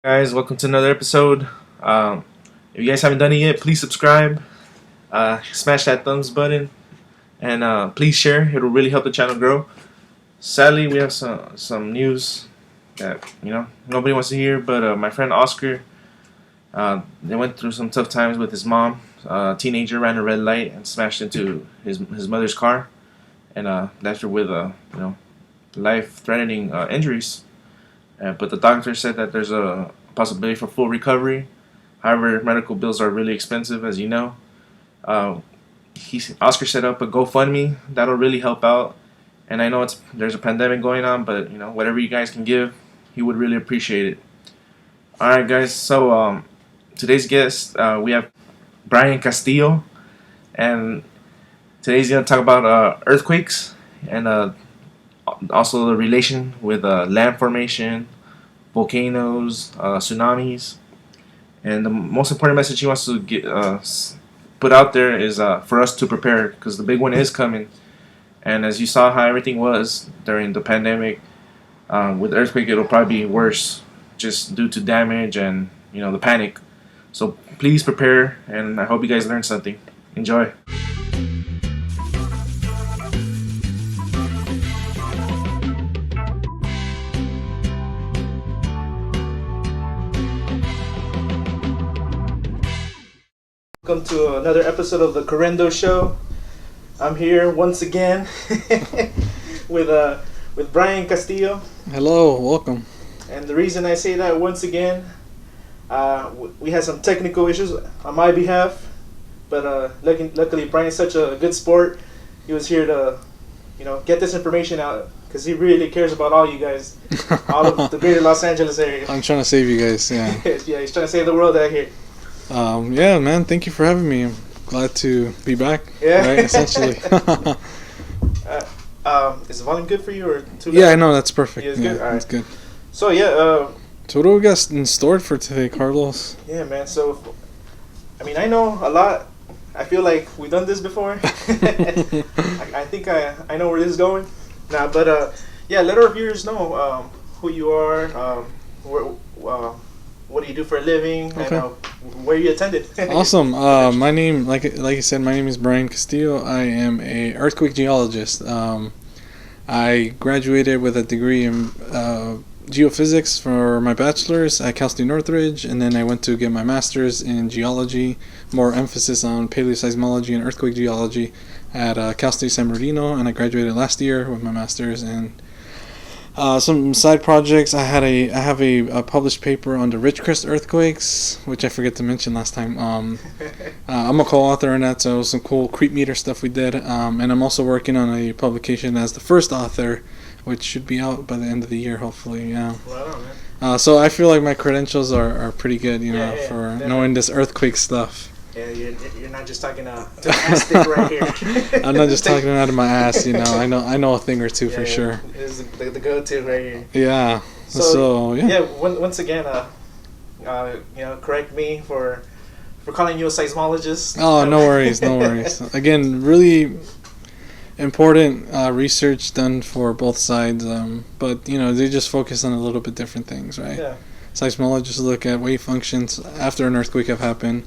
Guys, welcome to another episode. If you guys haven't done it yet, please subscribe, smash that thumbs button, and please share. It'll really help the channel grow. Sadly, we have some news that nobody wants to hear, but my friend Oscar, they went through some tough times with his mom. A teenager ran a red light and smashed into his mother's car, and left her with life-threatening injuries. But the doctor said that there's a possibility for full recovery. However, medical bills are really expensive, as you know. Oscar set up a GoFundMe that'll really help out. And I know there's a pandemic going on, but whatever you guys can give, he would really appreciate it. All right, guys. So today's guest, we have Bryan Castillo, and today's gonna talk about earthquakes and also the relation with land formation, volcanoes, tsunamis, and the most important message he wants to put out there is for us to prepare, because the big one is coming. And as you saw how everything was during the pandemic, with the earthquake it'll probably be worse, just due to damage and the panic. So please prepare, and I hope you guys learned something. Enjoy. Welcome to another episode of the Carrendo show. I'm here once again with Bryan Castillo. Hello, welcome. And the reason I say that once again, we had some technical issues on my behalf, but luckily Bryan's such a good sport. He was here to get this information out, because he really cares about all you guys, all of the greater Los Angeles area. I'm trying to save you guys, yeah. Yeah, he's trying to save the world out here. Yeah, man, thank you for having me. I'm glad to be back. Yeah. Right, essentially. Is the volume good for you, or too loud? Yeah, I know, that's perfect. Yeah, it's yeah, good? All right. It's good. So, yeah. So what do we got in store for today, Carlos? Yeah, man. So, I know a lot. I feel like we've done this before. I think I know where this is going. Nah, but, yeah, let our viewers know who you are, what do you do for a living, Okay. and where you attended. Awesome. My name, like you said, my name is Bryan Castillo. I am a earthquake geologist. I graduated with a degree in geophysics for my bachelor's at Castillo Northridge, and then I went to get my master's in geology, more emphasis on paleoseismology and earthquake geology at Castillo San Bernardino, and I graduated last year with my master's. And some side projects. I have a published paper on the Ridgecrest earthquakes, which I forget to mention last time. I'm a co-author on that, so some cool creep meter stuff we did. And I'm also working on a publication as the first author, which should be out by the end of the year, hopefully. Yeah. Right on, man. So I feel like my credentials are pretty good, Yeah, for definitely. knowing this earthquake stuff. Yeah, you're not just talking to an ass stick right here. I'm not just talking out of my ass, I know a thing or two for sure. This is the go-to right here. Yeah. So yeah. Yeah. Once again, correct me for calling you a seismologist. Oh, no worries. Again, really important research done for both sides, but they just focus on a little bit different things, right? Yeah. Seismologists look at wave functions after an earthquake have happened,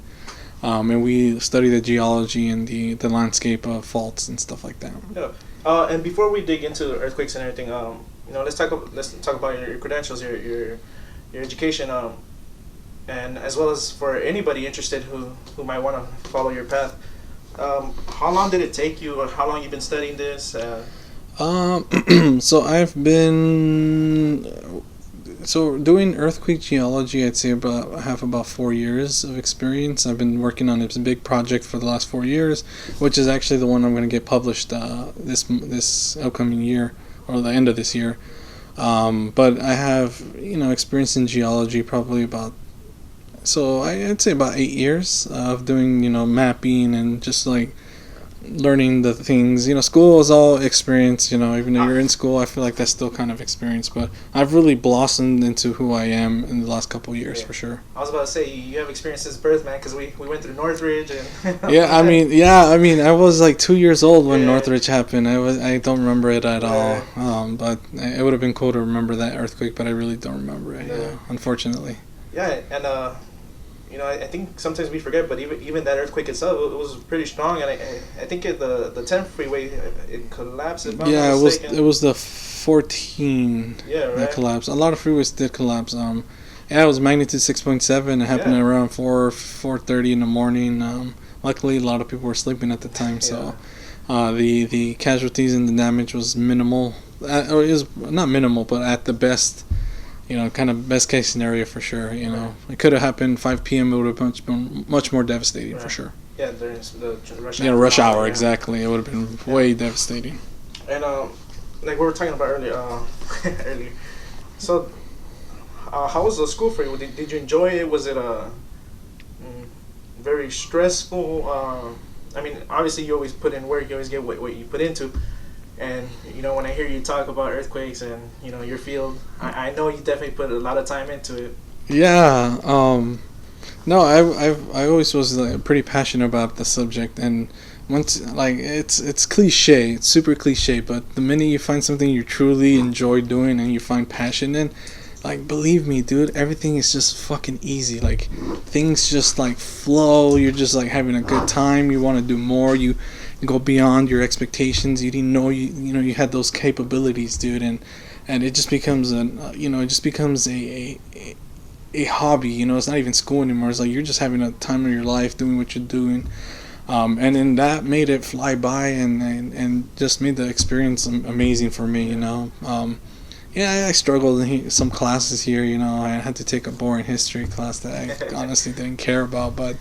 and we study the geology and the landscape of faults and stuff like that. Yeah. And before we dig into earthquakes and everything, let's talk about your credentials, your education, and as well as for anybody interested who might want to follow your path. How long did it take you, or how long you've been studying this? So I've been doing earthquake geology. I'd say I have about 4 years of experience. I've been working on this big project for the last 4 years, which is actually the one I'm going to get published this upcoming year, or the end of this year. But I have experience in geology probably I'd say about 8 years of doing mapping and just like learning the things. School is all experience. Even though you're in school, I feel like that's still kind of experience. But I've really blossomed into who I am in the last couple of years, for sure. I was about to say, you have experience since birth, man, because we went through Northridge and. I mean, I was like 2 years old when Northridge happened. I don't remember it at all. But it would have been cool to remember that earthquake, but I really don't remember it. Yeah, unfortunately. Yeah, and I think sometimes we forget, but even that earthquake itself, it was pretty strong, and I think the 10 freeway it collapsed. If I'm not Yeah, mistaken. it was the 14 Yeah, that right. collapsed. A lot of freeways did collapse. Yeah, it was magnitude 6.7. It happened Yeah, at around 4:30 in the morning. Luckily, a lot of people were sleeping at the time, yeah, so the casualties and the damage was minimal. Or it was not minimal, but at the best, kind of best case scenario for sure. right, It could have happened 5 p.m. It would have been much more devastating for right. sure. Yeah, during the rush Yeah, hour. rush hour Yeah, exactly. It would have been yeah. way devastating. And like we were talking about earlier, earlier. So, how was the school for you? Did you enjoy it? Was it very stressful? I mean, obviously you always put in work. You always get what you put into. And when I hear you talk about earthquakes and your field, I know you definitely put a lot of time into it. Yeah. No, I always was like, pretty passionate about the subject, and once like it's cliche, it's super cliche, but the minute you find something you truly enjoy doing and you find passion in, like believe me, dude, everything is just fucking easy. Like things just like flow. You're just like having a good time. You want to do more. You go beyond your expectations. You didn't know you had those capabilities, dude, and it just becomes it just becomes a hobby. It's not even school anymore. It's like you're just having a time of your life doing what you're doing. And then that made it fly by and just made the experience amazing for me. Yeah, I struggled in some classes here. I had to take a boring history class that I honestly didn't care about, but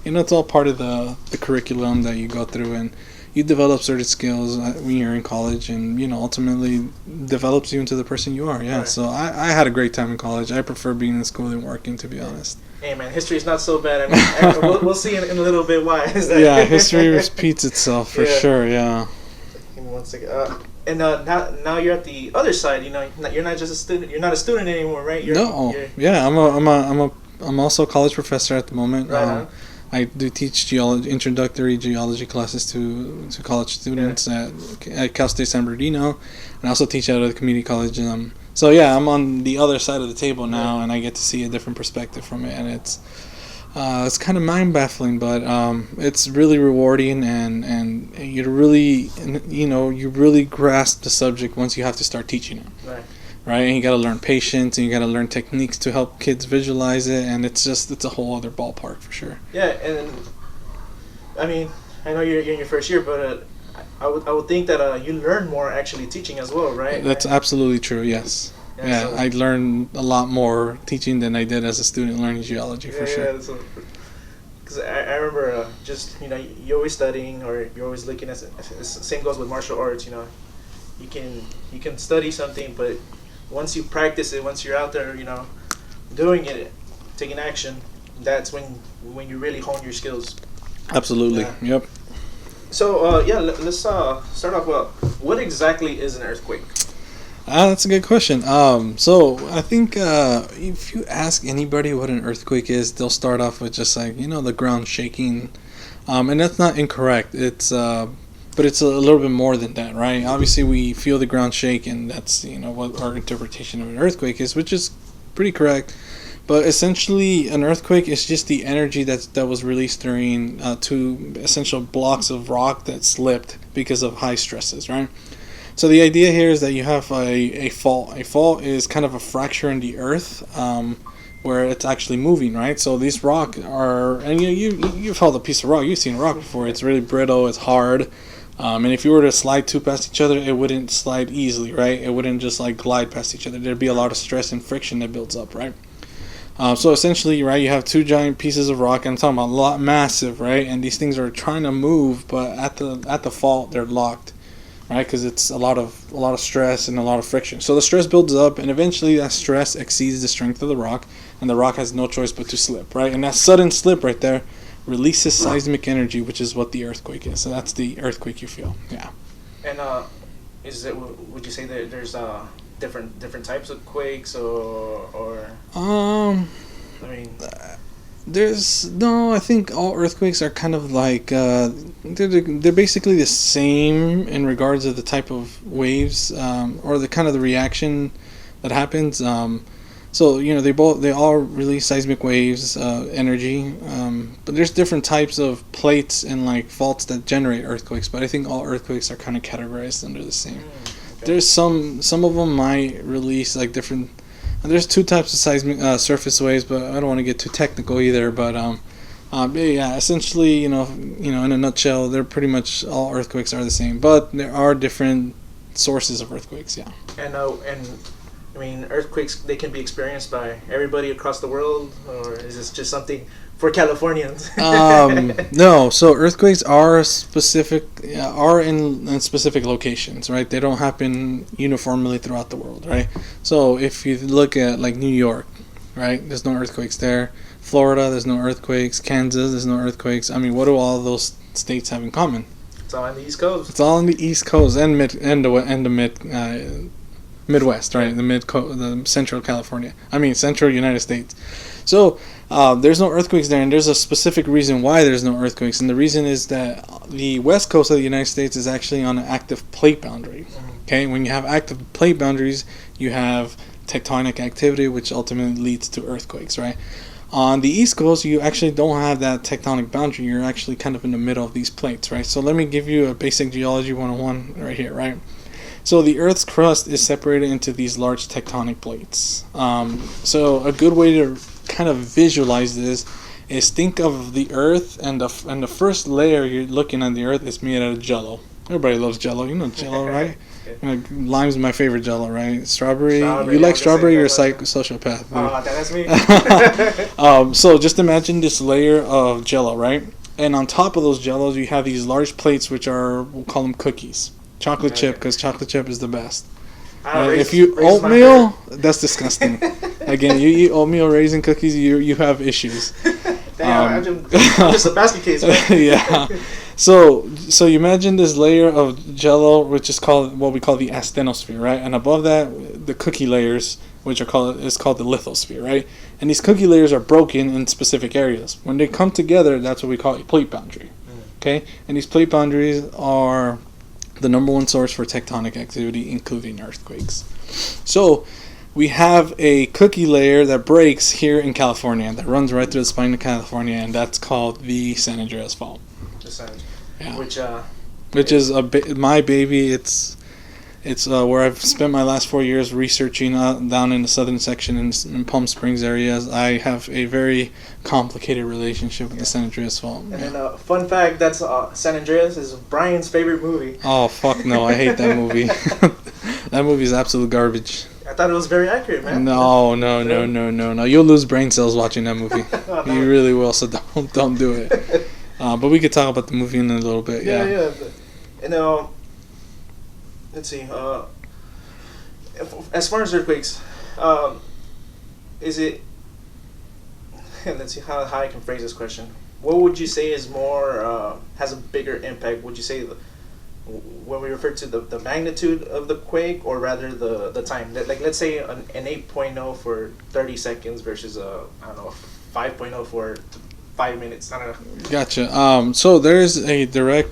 it's all part of the curriculum that you go through, and you develop certain skills when you're in college, and ultimately develops you into the person you are. Yeah, Right. so I had a great time in college. I prefer being in school than working, to be honest. Hey man, history is not so bad. I mean, we'll see in a little bit why. Is that? Yeah, history repeats itself for Yeah. sure. Yeah. Give me one second. And now you're at the other side. You're not just a student. You're not a student anymore, right? No. You're Yeah, I'm also a college professor at the moment. right on. I do teach introductory geology classes to college students at Cal State San Bernardino, and I also teach at a community college. So yeah, I'm on the other side of the table now, and I get to see a different perspective from it, and it's kind of mind baffling, but it's really rewarding, and you really grasp the subject once you have to start teaching it. Right. Right, and you got to learn patience, and you got to learn techniques to help kids visualize it, and it's a whole other ballpark for sure. Yeah, and I mean, I know you're in your first year, but I would think that you learn more actually teaching as well, right? That's absolutely true. Yes. Yeah, So, I learned a lot more teaching than I did as a student learning geology for sure. Yeah. So, because I remember just you're always studying or you're always looking at. Same goes with martial arts. You can study something, but once you practice it, once you're out there, doing it, taking action, that's when you really hone your skills. Absolutely. Yeah. Yep. So let's start off. What exactly is an earthquake? That's a good question. So I think if you ask anybody what an earthquake is, they'll start off with just like the ground shaking, and that's not incorrect. But it's a little bit more than that, right? Obviously, we feel the ground shake, and that's what our interpretation of an earthquake is, which is pretty correct. But essentially, an earthquake is just the energy that was released during two essential blocks of rock that slipped because of high stresses, right? So the idea here is that you have a fault. A fault is kind of a fracture in the earth where it's actually moving, right? So these rock are, and you've held a piece of rock. You've seen rock before. It's really brittle. It's hard. And if you were to slide two past each other, it wouldn't slide easily, right? It wouldn't just like glide past each other. There'd be a lot of stress and friction that builds up, right? So essentially, right, you have two giant pieces of rock. And I'm talking about a lot massive, right? And these things are trying to move, but at the fault, they're locked, right? Because it's a lot of stress and a lot of friction. So the stress builds up, and eventually that stress exceeds the strength of the rock, and the rock has no choice but to slip, right? And that sudden slip right there releases seismic energy, which is what the earthquake is. So that's the earthquake you feel. Yeah. And would you say that there's different types of quakes or I mean I think all earthquakes are kind of like they're basically the same in regards to the type of waves or the kind of the reaction that happens. So they all release seismic waves, energy. But there's different types of plates and like faults that generate earthquakes. But I think all earthquakes are kind of categorized under the same. Okay. There's some of them might release like different. There's two types of seismic surface waves, but I don't want to get too technical either. But yeah, essentially, in a nutshell, they're pretty much all earthquakes are the same, but there are different sources of earthquakes. Yeah. And I mean, earthquakes, they can be experienced by everybody across the world, or is this just something for Californians? No, so earthquakes are in specific locations, right? They don't happen uniformly throughout the world, right? So if you look at like New York, right, there's no earthquakes there. Florida, there's no earthquakes. Kansas, there's no earthquakes. I mean, what do all those states have in common? It's all on the East Coast. It's all on the East Coast and the Midwest, right? The Central California. I mean, Central United States. So there's no earthquakes there, and there's a specific reason why there's no earthquakes, and the reason is that the west coast of the United States is actually on an active plate boundary. Okay, when you have active plate boundaries, you have tectonic activity, which ultimately leads to earthquakes, right? On the East Coast, you actually don't have that tectonic boundary. You're actually kind of in the middle of these plates, right? So let me give you a basic geology 101 right here, right? So the Earth's crust is separated into these large tectonic plates. So a good way to kind of visualize this is think of the Earth, and the first layer you're looking at the Earth is made out of Jello. Everybody loves Jello. You know Jello, right? Lime's my favorite Jello, right? Strawberry. You like strawberry? You're a sociopath. Oh, that's me. So just imagine this layer of Jello, right? And on top of those Jellos, you have these large plates, which are, we'll call them cookies. Chocolate chip, because chocolate chip is the best. If you oatmeal, that's disgusting. Again, you eat oatmeal raisin cookies, you have issues. Damn, I'm just a basket case, man. Yeah. So you imagine this layer of Jello, which is called what we call the asthenosphere, right? And above that, the cookie layers, which is called the lithosphere, right? And these cookie layers are broken in specific areas. When they come together, that's what we call a plate boundary. Okay? And these plate boundaries are the number one source for tectonic activity, including earthquakes. So we have a cookie layer that breaks here in California, that runs right through the spine of California, and that's called the San Andreas Fault. Yeah. Which is my baby. It's where I've spent my last 4 years researching down in the southern section in Palm Springs areas. I have a very complicated relationship with the San Andreas Fault. And then fun fact, that's San Andreas is Bryan's favorite movie. Oh, fuck no, I hate that movie. That movie is absolute garbage. I thought it was very accurate, man. No. You'll lose brain cells watching that movie. You really will, so don't do it. But we could talk about the movie in a little bit. Yeah. And let's see. As far as earthquakes, is it? Let's see how I can phrase this question. What would you say is more has a bigger impact? Would you say when we refer to the magnitude of the quake, or rather the time? Like, let's say an 8.0 for 30 seconds versus a 5.0 for 5 minutes. I don't know. Gotcha. So there's a direct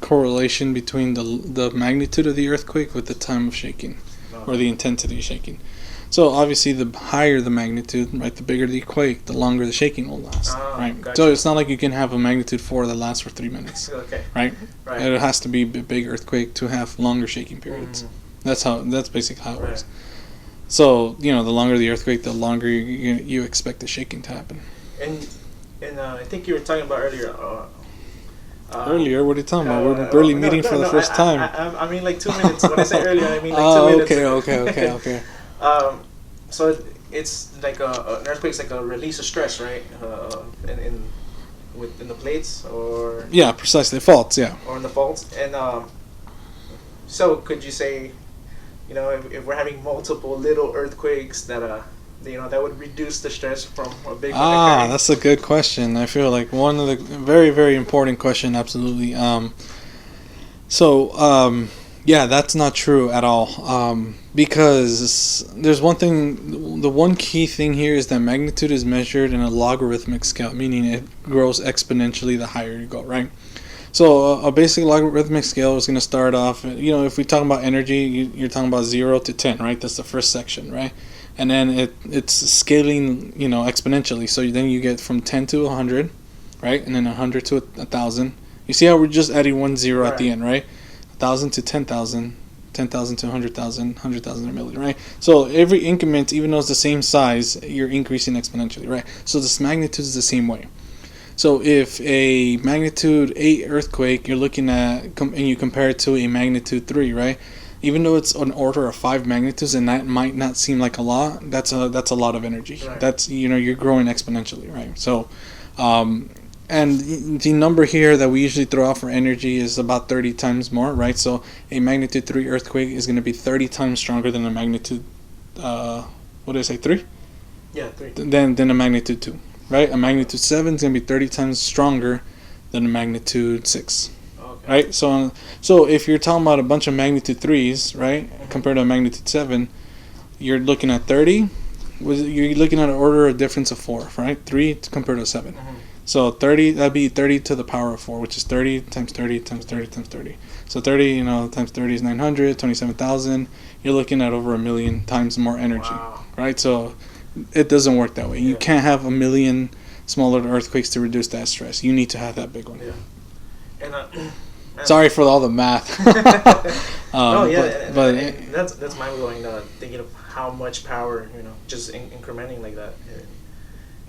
correlation between the magnitude of the earthquake with the time of shaking, or the intensity of shaking. So obviously, the higher the magnitude, right, the bigger the quake, the longer the shaking will last, right? Gotcha. So it's not like you can have a magnitude 4 that lasts for 3 minutes, Okay. right? It has to be a big earthquake to have longer shaking periods. That's basically how it works. So the longer the earthquake, the longer you expect the shaking to happen. And I think you were talking about earlier. Earlier? What are you talking about? We're barely meeting for the first time. I mean like 2 minutes. When I say earlier, I mean like 2 minutes. Okay. So it's like an earthquake's like a release of stress, right? In the plates, or yeah, precisely, faults, yeah, or in the faults. And so could you say, if we're having multiple little earthquakes that that would reduce the stress from a big one occurring? That's a good question. I feel like one of the very, very important question. Absolutely. Yeah, that's not true at all. Because there's one thing. The one key thing here is that magnitude is measured in a logarithmic scale, meaning it grows exponentially the higher you go, right? So a basic logarithmic scale is going to start off. If we talk about energy, you're talking about 0 to 10, right? That's the first section, right? and then it's scaling, exponentially. So then you get from 10 to 100, right, and then 100 to 1,000. You see how we're just adding 1 0 at the end, right? 1,000 to 10,000, 10,000 to 100,000, 100,000 to a million, right? So every increment, even though it's the same size, you're increasing exponentially, right? So this magnitude is the same way. So if a magnitude 8 earthquake, you're looking at, and you compare it to a magnitude 3, right? Even though it's an order of 5 magnitudes, and that might not seem like a lot, that's a lot of energy. Right. That's, you're growing exponentially, right? So, and the number here that we usually throw out for energy is about 30 times more, right? So a magnitude 3 earthquake is going to be 30 times stronger than a magnitude, what did I say, 3? Yeah, 3. Than a magnitude 2. Right, a magnitude 7 is going to be 30 times stronger than a magnitude 6. Okay. Right, so if you're talking about a bunch of magnitude 3s, right, compared to a magnitude 7, you're looking at 30. You're looking at an order of difference of 4, right? 3 compared to 7. So 30, that'd be 30 to the power of 4, which is 30 times 30 times 30 times 30. So 30, times 30 is 900, 27,000. You're looking at over 1 million times more energy, right? So it doesn't work that way. You can't have 1 million smaller earthquakes to reduce that stress. You need to have that big one. Yeah. And sorry for all the math. but that's mind blowing. Thinking of how much power, just incrementing like that.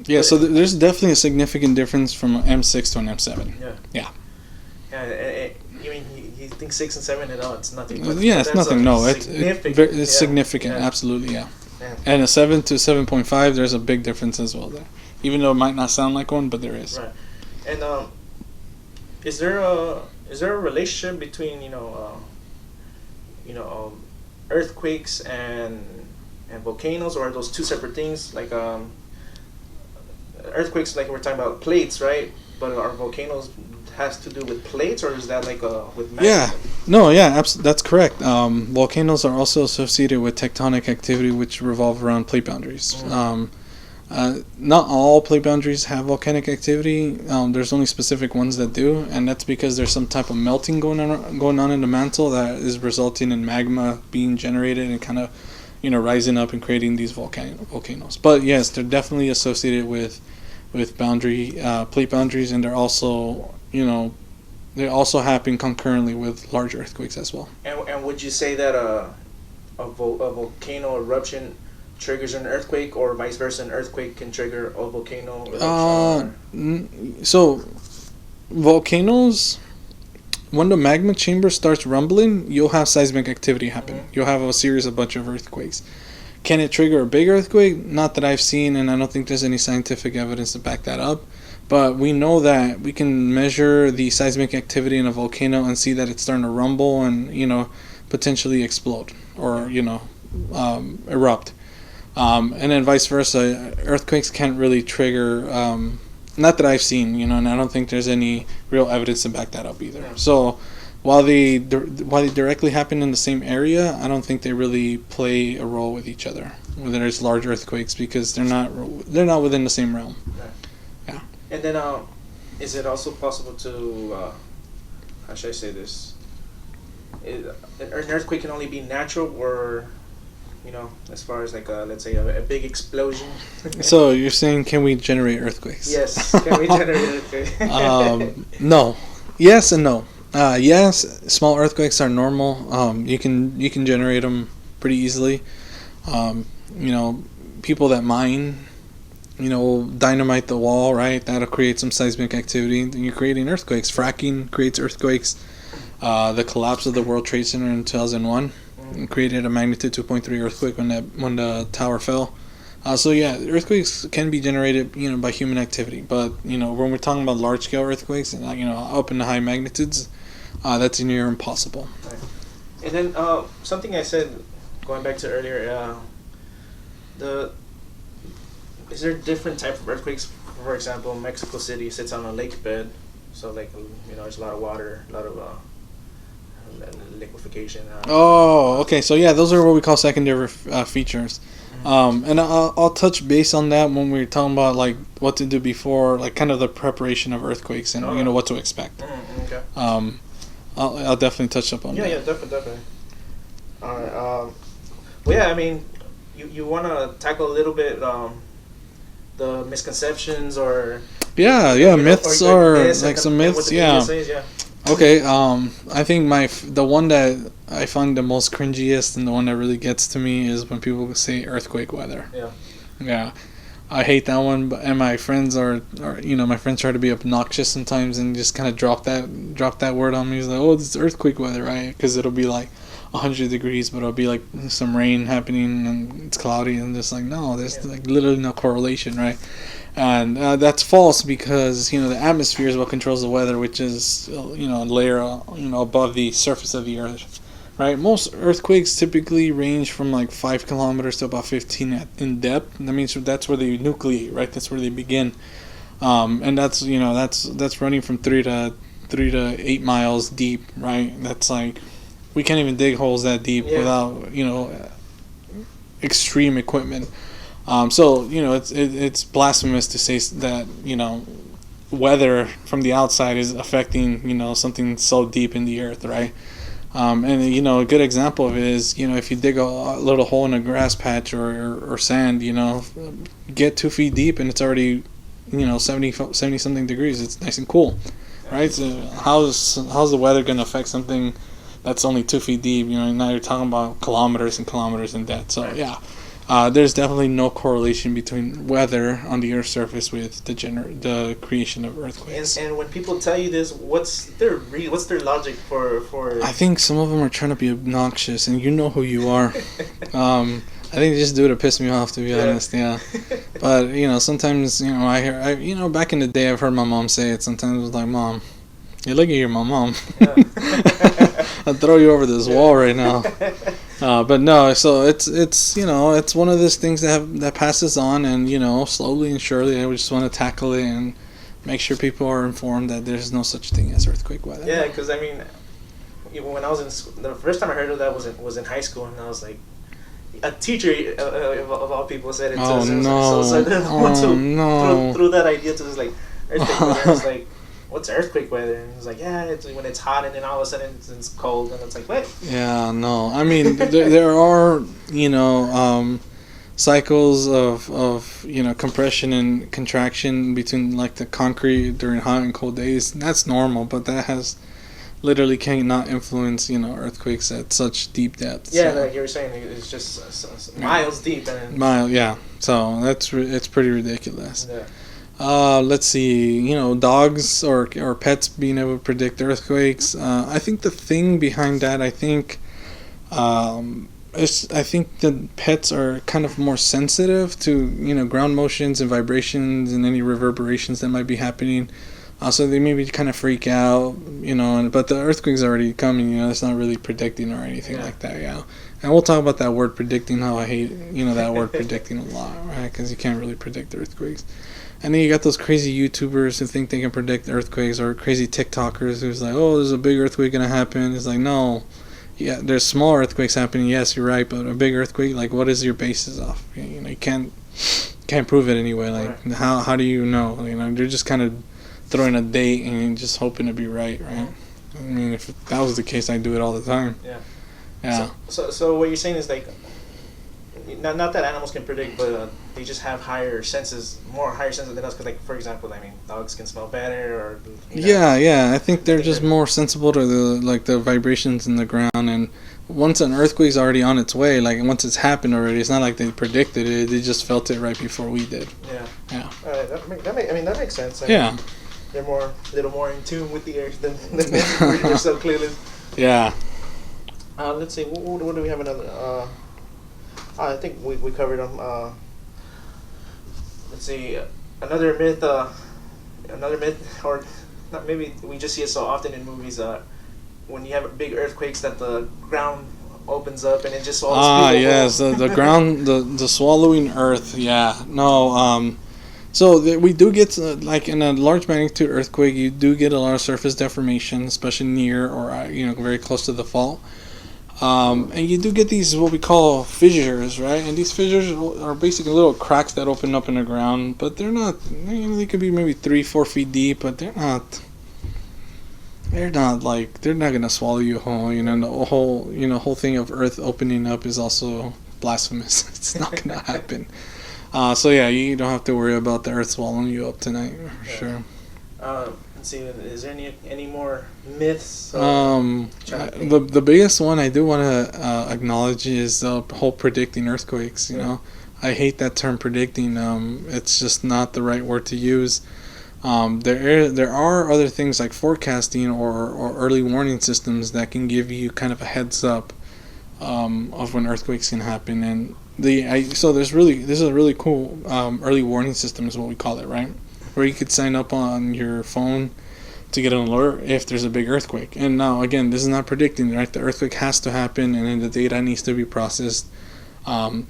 Yeah. So there's definitely a significant difference from an M6 to an M7. Yeah. You mean you think 6 and 7 and it's nothing? But it's nothing. No, it's significant. Yeah. Absolutely, yeah. And a 7 to 7.5, there's a big difference as well there. Even though it might not sound like one, but there is. Right. And is there a relationship between earthquakes and volcanoes, or are those two separate things? Like earthquakes, like we're talking about plates, right? But are volcanoes has to do with plates, or is that like with magma? Yeah, no, yeah, that's correct. Volcanoes are also associated with tectonic activity, which revolve around plate boundaries. Not all plate boundaries have volcanic activity. There's only specific ones that do, and that's because there's some type of melting going on in the mantle that is resulting in magma being generated and kind of, rising up and creating these volcanoes. But yes, they're definitely associated with boundary plate boundaries, and they're also they also happen concurrently with large earthquakes as well. And would you say that a volcano eruption triggers an earthquake, or vice versa, an earthquake can trigger a volcano eruption? So volcanoes, when the magma chamber starts rumbling, you'll have seismic activity happen. You'll have a bunch of earthquakes. Can it trigger a big earthquake? Not that I've seen, and I don't think there's any scientific evidence to back that up. But we know that we can measure the seismic activity in a volcano and see that it's starting to rumble and, potentially explode or, erupt. And then vice versa, earthquakes can't really trigger, not that I've seen, and I don't think there's any real evidence to back that up either. So while they directly happen in the same area, I don't think they really play a role with each other when there's large earthquakes, because they're not within the same realm. Right. Yeah. And then is it also possible to how should I say this? An earthquake can only be natural, or as far as like let's say a big explosion. So you're saying, can we generate earthquakes? Yes. Can we generate earthquakes? No. Yes and no. Yes, small earthquakes are normal. You can generate them pretty easily. People that mine, dynamite the wall, right? That'll create some seismic activity. And you're creating earthquakes. Fracking creates earthquakes. The collapse of the World Trade Center in 2001 created a magnitude 2.3 earthquake when the tower fell. So yeah, earthquakes can be generated, by human activity. But when we're talking about large scale earthquakes, and up in the high magnitudes, that's near impossible. Right. And then something I said, going back to earlier, is there different type of earthquakes? For example, Mexico City sits on a lake bed, so like there's a lot of water, a lot of liquefaction. Oh, okay. So yeah, those are what we call secondary features. And I'll touch base on that when we're talking about like what to do before, like kind of the preparation of earthquakes and what to expect. Okay. I'll definitely touch up on that. Yeah, definitely. All right. Well, yeah, I mean, you want to tackle a little bit the misconceptions or myths or or myths like and some and what myths, the media yeah. says, yeah. Okay, I think the one that I find the most cringiest and the one that really gets to me is when people say earthquake weather. Yeah. Yeah, I hate that one. And my friends my friends try to be obnoxious sometimes and just kind of drop that word on me. It's like, oh, it's earthquake weather, right? Because it'll be like 100 degrees, but it'll be like some rain happening and it's cloudy and just like, no, there's like literally no correlation, right? And that's false because the atmosphere is what controls the weather, which is a layer above the surface of the earth, right? Most earthquakes typically range from like 5 kilometers to about 15 in depth. That means that's where they nucleate, right? That's where they begin, and that's running from 3 to 8 miles deep, right? That's like we can't even dig holes that deep without extreme equipment. So it's blasphemous to say that weather from the outside is affecting something so deep in the earth, right? And a good example of it is if you dig a little hole in a grass patch or sand, get 2 feet deep and it's already 70 something degrees. It's nice and cool, right? So how's the weather going to affect something that's only 2 feet deep? Now you're talking about kilometers and kilometers in depth. So yeah. There's definitely no correlation between weather on the Earth's surface with the creation of earthquakes. And when people tell you this, what's their logic for? I think some of them are trying to be obnoxious, and you know who you are. I think they just do it to piss me off, to be honest. Yeah, but sometimes I hear back in the day I've heard my mom say it. Sometimes it's like, Mom, you're looking at my mom. Yeah. I'll throw you over this wall right now. But no, so it's it's one of those things that passes on, and slowly and surely I just want to tackle it and make sure people are informed that there's no such thing as earthquake weather. Yeah, because I mean, even when I was in school, the first time I heard of that was in high school, and I was like, a teacher of all people said it. Oh to us. no! So no! Threw that idea to us like earthquake weather. I was like, what's earthquake weather? And he was like, yeah, it's when it's hot and then all of a sudden it's cold, and it's like, what? Yeah, no. I mean, there are cycles of compression and contraction between like the concrete during hot and cold days. That's normal, but that has literally cannot influence earthquakes at such deep depths. Yeah, like you were saying, it's just miles deep and yeah. So it's pretty ridiculous. Yeah. Let's see, dogs or pets being able to predict earthquakes. I think the thing behind that, I think the pets are kind of more sensitive to ground motions and vibrations and any reverberations that might be happening. So they maybe kind of freak out, but the earthquake's already coming, it's not really predicting or anything like that, yeah. And we'll talk about that word predicting, how I hate, that word predicting a lot, right? Because you can't really predict earthquakes. And then you got those crazy YouTubers who think they can predict earthquakes, or crazy TikTokers who's like, oh, there's a big earthquake going to happen. It's like, no. Yeah, there's small earthquakes happening, yes, you're right, but a big earthquake, like, what is your basis off? You can't prove it anyway. Like, right. How do you know? They're just kind of throwing a date and just hoping to be right? I mean, if that was the case, I'd do it all the time. Yeah. Yeah. So what you're saying is like, not that animals can predict, but they just have higher senses than us. Because, like, for example, I mean, dogs can smell better, or yeah. I think they're just more sensible to the vibrations in the ground. And once an earthquake's already on its way, like once it's happened already, it's not like they predicted it. They just felt it right before we did. Yeah. That makes sense. Yeah. They're a little more in tune with the earth than we're so clueless. Yeah. Let's see. What do we have another? I think we covered them. Let's see. Another myth, or not, maybe we just see it so often in movies. When you have big earthquakes, that the ground opens up and it just swallows people. Yes, the ground, the swallowing earth. Yeah. No. So we do get like in a large magnitude earthquake, you do get a lot of surface deformation, especially near or very close to the fault. And you do get these what we call fissures, right? And these fissures are basically little cracks that open up in the ground, but they're not. They could be maybe 3-4 feet deep, but they're not. They're not gonna swallow you whole. The whole thing of Earth opening up is also blasphemous. It's not gonna happen. So yeah, you don't have to worry about the earth swallowing you up tonight for sure. Let's see. Is there any more myths? The biggest one I do want to acknowledge is the whole predicting earthquakes. You know, I hate that term predicting. It's just not the right word to use. There are other things like forecasting or early warning systems that can give you kind of a heads up of when earthquakes can happen. And this is a really cool early warning system is what we call it, right? Where you could sign up on your phone to get an alert if there's a big earthquake. And now again, this is not predicting, right? The earthquake has to happen, and then the data needs to be processed. And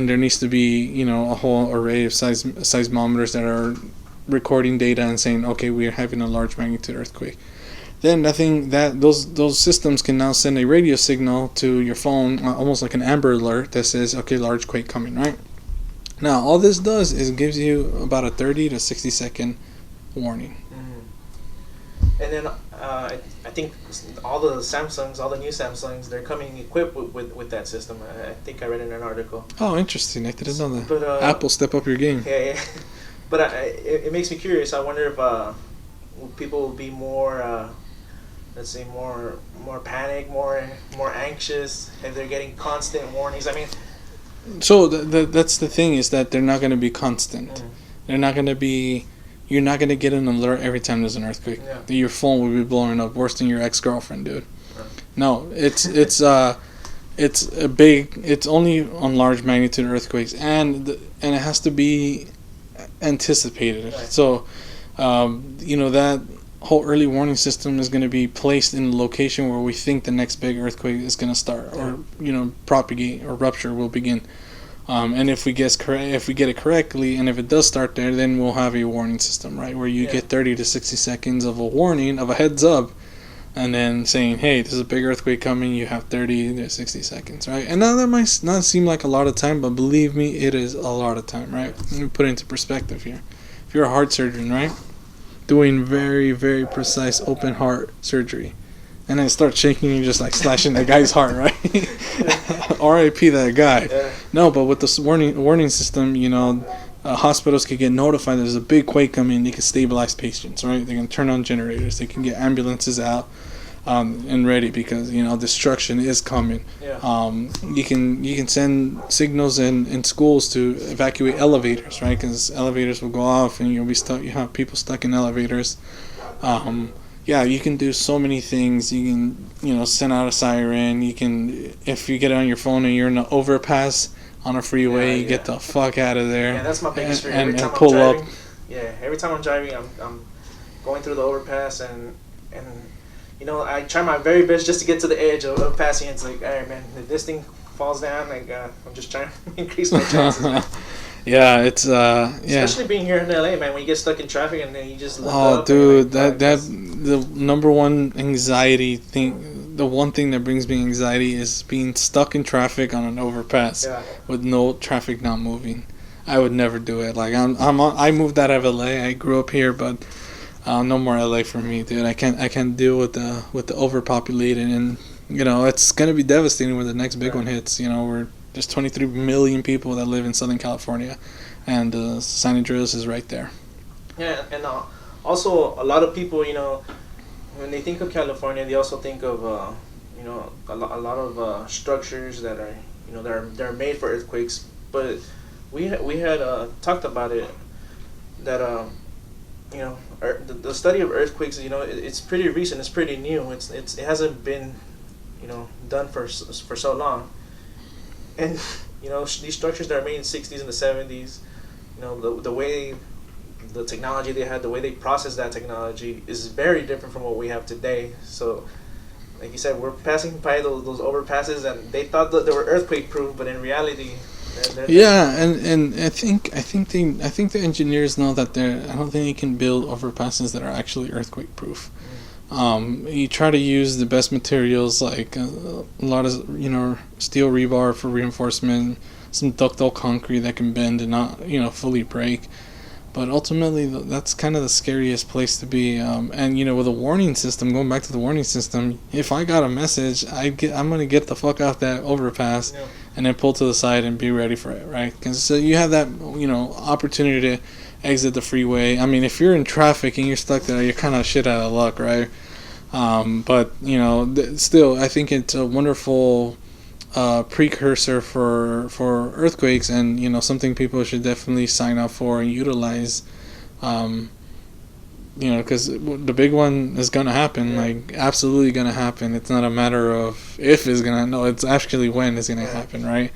there needs to be a whole array of seismometers that are recording data and saying, okay, we are having a large magnitude earthquake. Then those systems can now send a radio signal to your phone, almost like an Amber Alert that says, okay, large quake coming, right? Now all this does is it gives you about a 30 to 60 second warning. Mm-hmm. And then I think all the new Samsungs, they're coming equipped with that system. I think I read in an article. Oh, interesting. I didn't know that. But, Apple, step up your game. Yeah. But it makes me curious. I wonder if people will be more, let's say, more panic, more anxious if they're getting constant warnings. I mean, so that's the thing, is that they're not going to be constant. Mm. They're not going to be. You're not going to get an alert every time there's an earthquake. Yeah. Your phone will be blowing up worse than your ex-girlfriend, dude. Right. No, it's a big. It's only on large magnitude earthquakes, and it has to be anticipated. Right. So, that whole early warning system is going to be placed in the location where we think the next big earthquake is going to start, or propagate or rupture will begin. And if we get it correctly, and if it does start there, then we'll have a warning system, right, where you get 30 to 60 seconds of a warning, of a heads up, and then saying, hey, there's a big earthquake coming, you have 30 to 60 seconds, right? And now that might not seem like a lot of time, but believe me, it is a lot of time, right? Let me put it into perspective here. If you're a heart surgeon, right, doing very, very precise open heart surgery, and then start shaking, you're just like slashing that guy's heart, right? R.I.P. that guy. Yeah. No, but with this warning system, hospitals could get notified there's a big quake coming. They can stabilize patients, right? They can turn on generators. They can get ambulances out and ready, because destruction is coming. Yeah. You can send signals in schools to evacuate elevators, right? Because elevators will go off and you'll be stuck. You have people stuck in elevators. You can do so many things. You can, send out a siren. You can, if you get it on your phone and you're in an overpass on a freeway, you get the fuck out of there. Yeah, that's my biggest fear. And pull up. Yeah, every time I'm driving, I'm going through the overpass, and I try my very best just to get to the edge of passing. It's like, all right, man, if this thing falls down, I'm just trying to increase my chances. Yeah, it's especially being here in LA, man. When you get stuck in traffic and then you just look up. Oh, dude, that the number one anxiety thing, the one thing that brings me anxiety is being stuck in traffic on an overpass with no traffic not moving. I would never do it. Like I moved out of LA. I grew up here, but no more LA for me, dude. I can't deal with the overpopulated, and it's gonna be devastating when the next big one hits. There's 23 million people that live in Southern California, and San Andreas is right there. Yeah, and also a lot of people, when they think of California, they also think of, a lot of structures that are, they're made for earthquakes. But we had talked about it, that the study of earthquakes, it's pretty recent, it's pretty new, it hasn't been, done for so long. And these structures that are made in the 60s and the 70s, the way the technology they had, the way they processed that technology is very different from what we have today. So, like you said, we're passing by those overpasses, and they thought that they were earthquake proof, but in reality, and I think the engineers know that I don't think they can build overpasses that are actually earthquake proof. You try to use the best materials, like a lot of steel rebar for reinforcement, some ductile concrete that can bend and not fully break. But ultimately, that's kind of the scariest place to be. And with a warning system, going back to the warning system, if I got a message, I'm gonna get the fuck off that overpass and then pull to the side and be ready for it, right? Because so you have that, opportunity to exit the freeway. I mean, if you're in traffic and you're stuck there, you're kind of shit out of luck, right? But still, I think it's a wonderful precursor for earthquakes, and something people should definitely sign up for and utilize. Because the big one is gonna happen, like absolutely gonna happen. It's not a matter of if it's gonna. No, it's actually when it's gonna happen, right?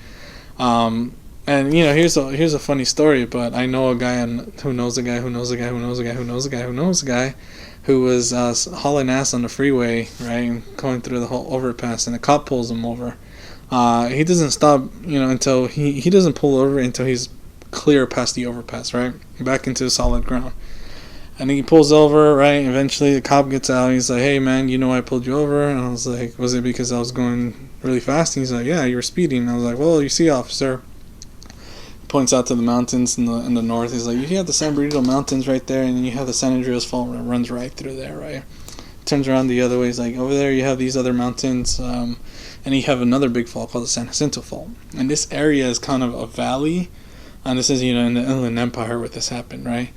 And here's a funny story, but I know a guy who knows a guy who knows a guy who knows a guy who knows a guy who knows a guy who was hauling ass on the freeway, right, and going through the whole overpass, and the cop pulls him over. He doesn't stop, until he doesn't pull over until he's clear past the overpass, right, back into solid ground. And he pulls over, right? Eventually, the cop gets out. He's like, "Hey, man, I pulled you over." And I was like, "Was it because I was going really fast?" And he's like, "Yeah, you were speeding." And I was like, "Well, you see, officer." Points out to the mountains in the north. He's like, "You have the San Bernardino Mountains right there, and then you have the San Andreas Fault that runs right through there, right?" Turns around the other way. He's like, "Over there, you have these other mountains, and you have another big fault called the San Jacinto Fault. And this area is kind of a valley, and this is in the Inland Empire where this happened, right?"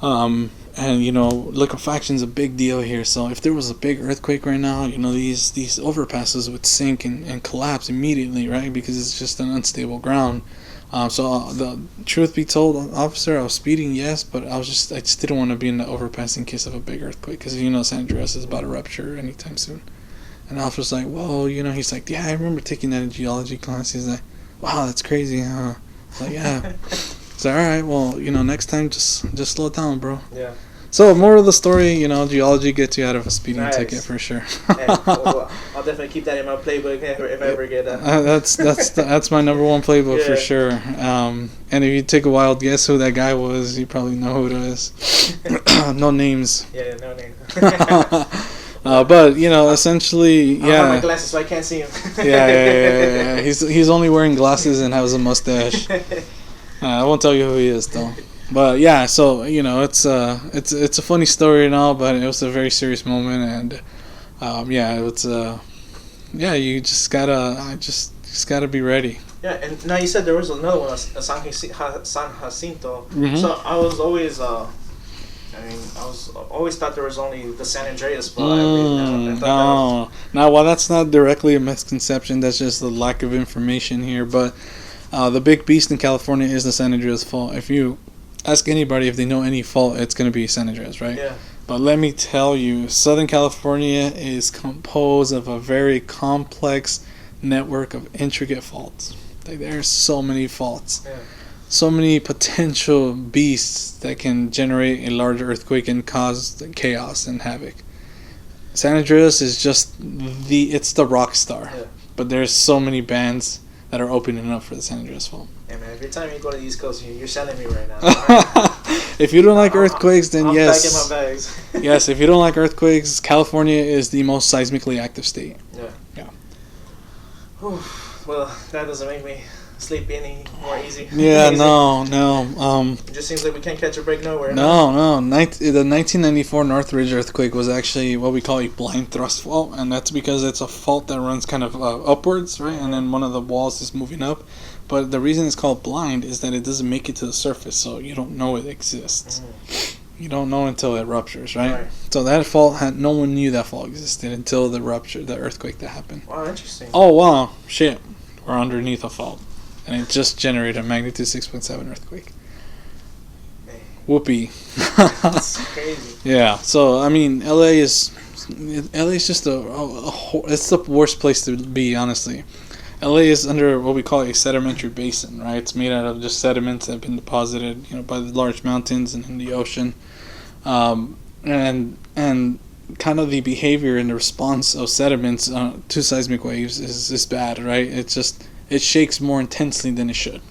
And liquefaction's a big deal here. So if there was a big earthquake right now, these overpasses would sink and collapse immediately, right? Because it's just an unstable ground. So the truth be told, officer, I was speeding, yes, but I just didn't want to be in the overpass in case of a big earthquake, because San Andreas is about to rupture anytime soon. And the officer's like, "Well, he's like, yeah, I remember taking that in geology class." He's like, "Wow, that's crazy, huh?" I was like, "Yeah." So all right, well, next time just slow down, bro. Yeah. So moral of the story, geology gets you out of a speeding ticket for sure. Hey, well, I'll definitely keep that in my playbook if I ever get that. That's my number one playbook for sure. And if you take a wild guess who that guy was, you probably know who it is. No names. Yeah, no names. But essentially, I have my glasses, so I can't see him. Yeah. He's only wearing glasses and has a mustache. I won't tell you who he is though. But yeah, so it's a funny story and all, but it was a very serious moment, and you just gotta be ready. Yeah, and now you said there was another one, San Jacinto. Mm-hmm. So I was always thought there was only the San Andreas spot. No. Now, while that's not directly a misconception, that's just the lack of information here. But the big beast in California is the San Andreas Fault. If you ask anybody if they know any fault, it's going to be San Andreas, right? Yeah. But let me tell you, Southern California is composed of a very complex network of intricate faults. Like, there's so many faults. Yeah. So many potential beasts that can generate a large earthquake and cause chaos and havoc. San Andreas is just it's the rock star. Yeah. But there's so many bands that are opening up for the San Andreas Fault. Yeah, man, every time you go to the East Coast, you're selling me right now. If you don't like earthquakes, then yes. I'm packing my bags. Yes, if you don't like earthquakes, California is the most seismically active state. Yeah. Whew. Well, that doesn't make me sleep any more easy. Yeah, no. It just seems like we can't catch a break nowhere. No. The 1994 Northridge earthquake was actually what we call a blind thrust fault, and that's because it's a fault that runs kind of upwards, right? And then one of the walls is moving up. But the reason it's called blind is that it doesn't make it to the surface, so you don't know it exists. You don't know until it ruptures, right? So that fault no one knew that fault existed until the earthquake that happened. Wow, interesting. Oh wow, shit, we're underneath a fault, and it just generated a magnitude 6.7 earthquake. Man. Whoopee. That's crazy. Yeah. So I mean, LA is just it's the worst place to be, honestly. LA is under what we call a sedimentary basin, right? It's made out of just sediments that have been deposited, by the large mountains and in the ocean, and kind of the behavior and the response of sediments to seismic waves is bad, right? It shakes more intensely than it should,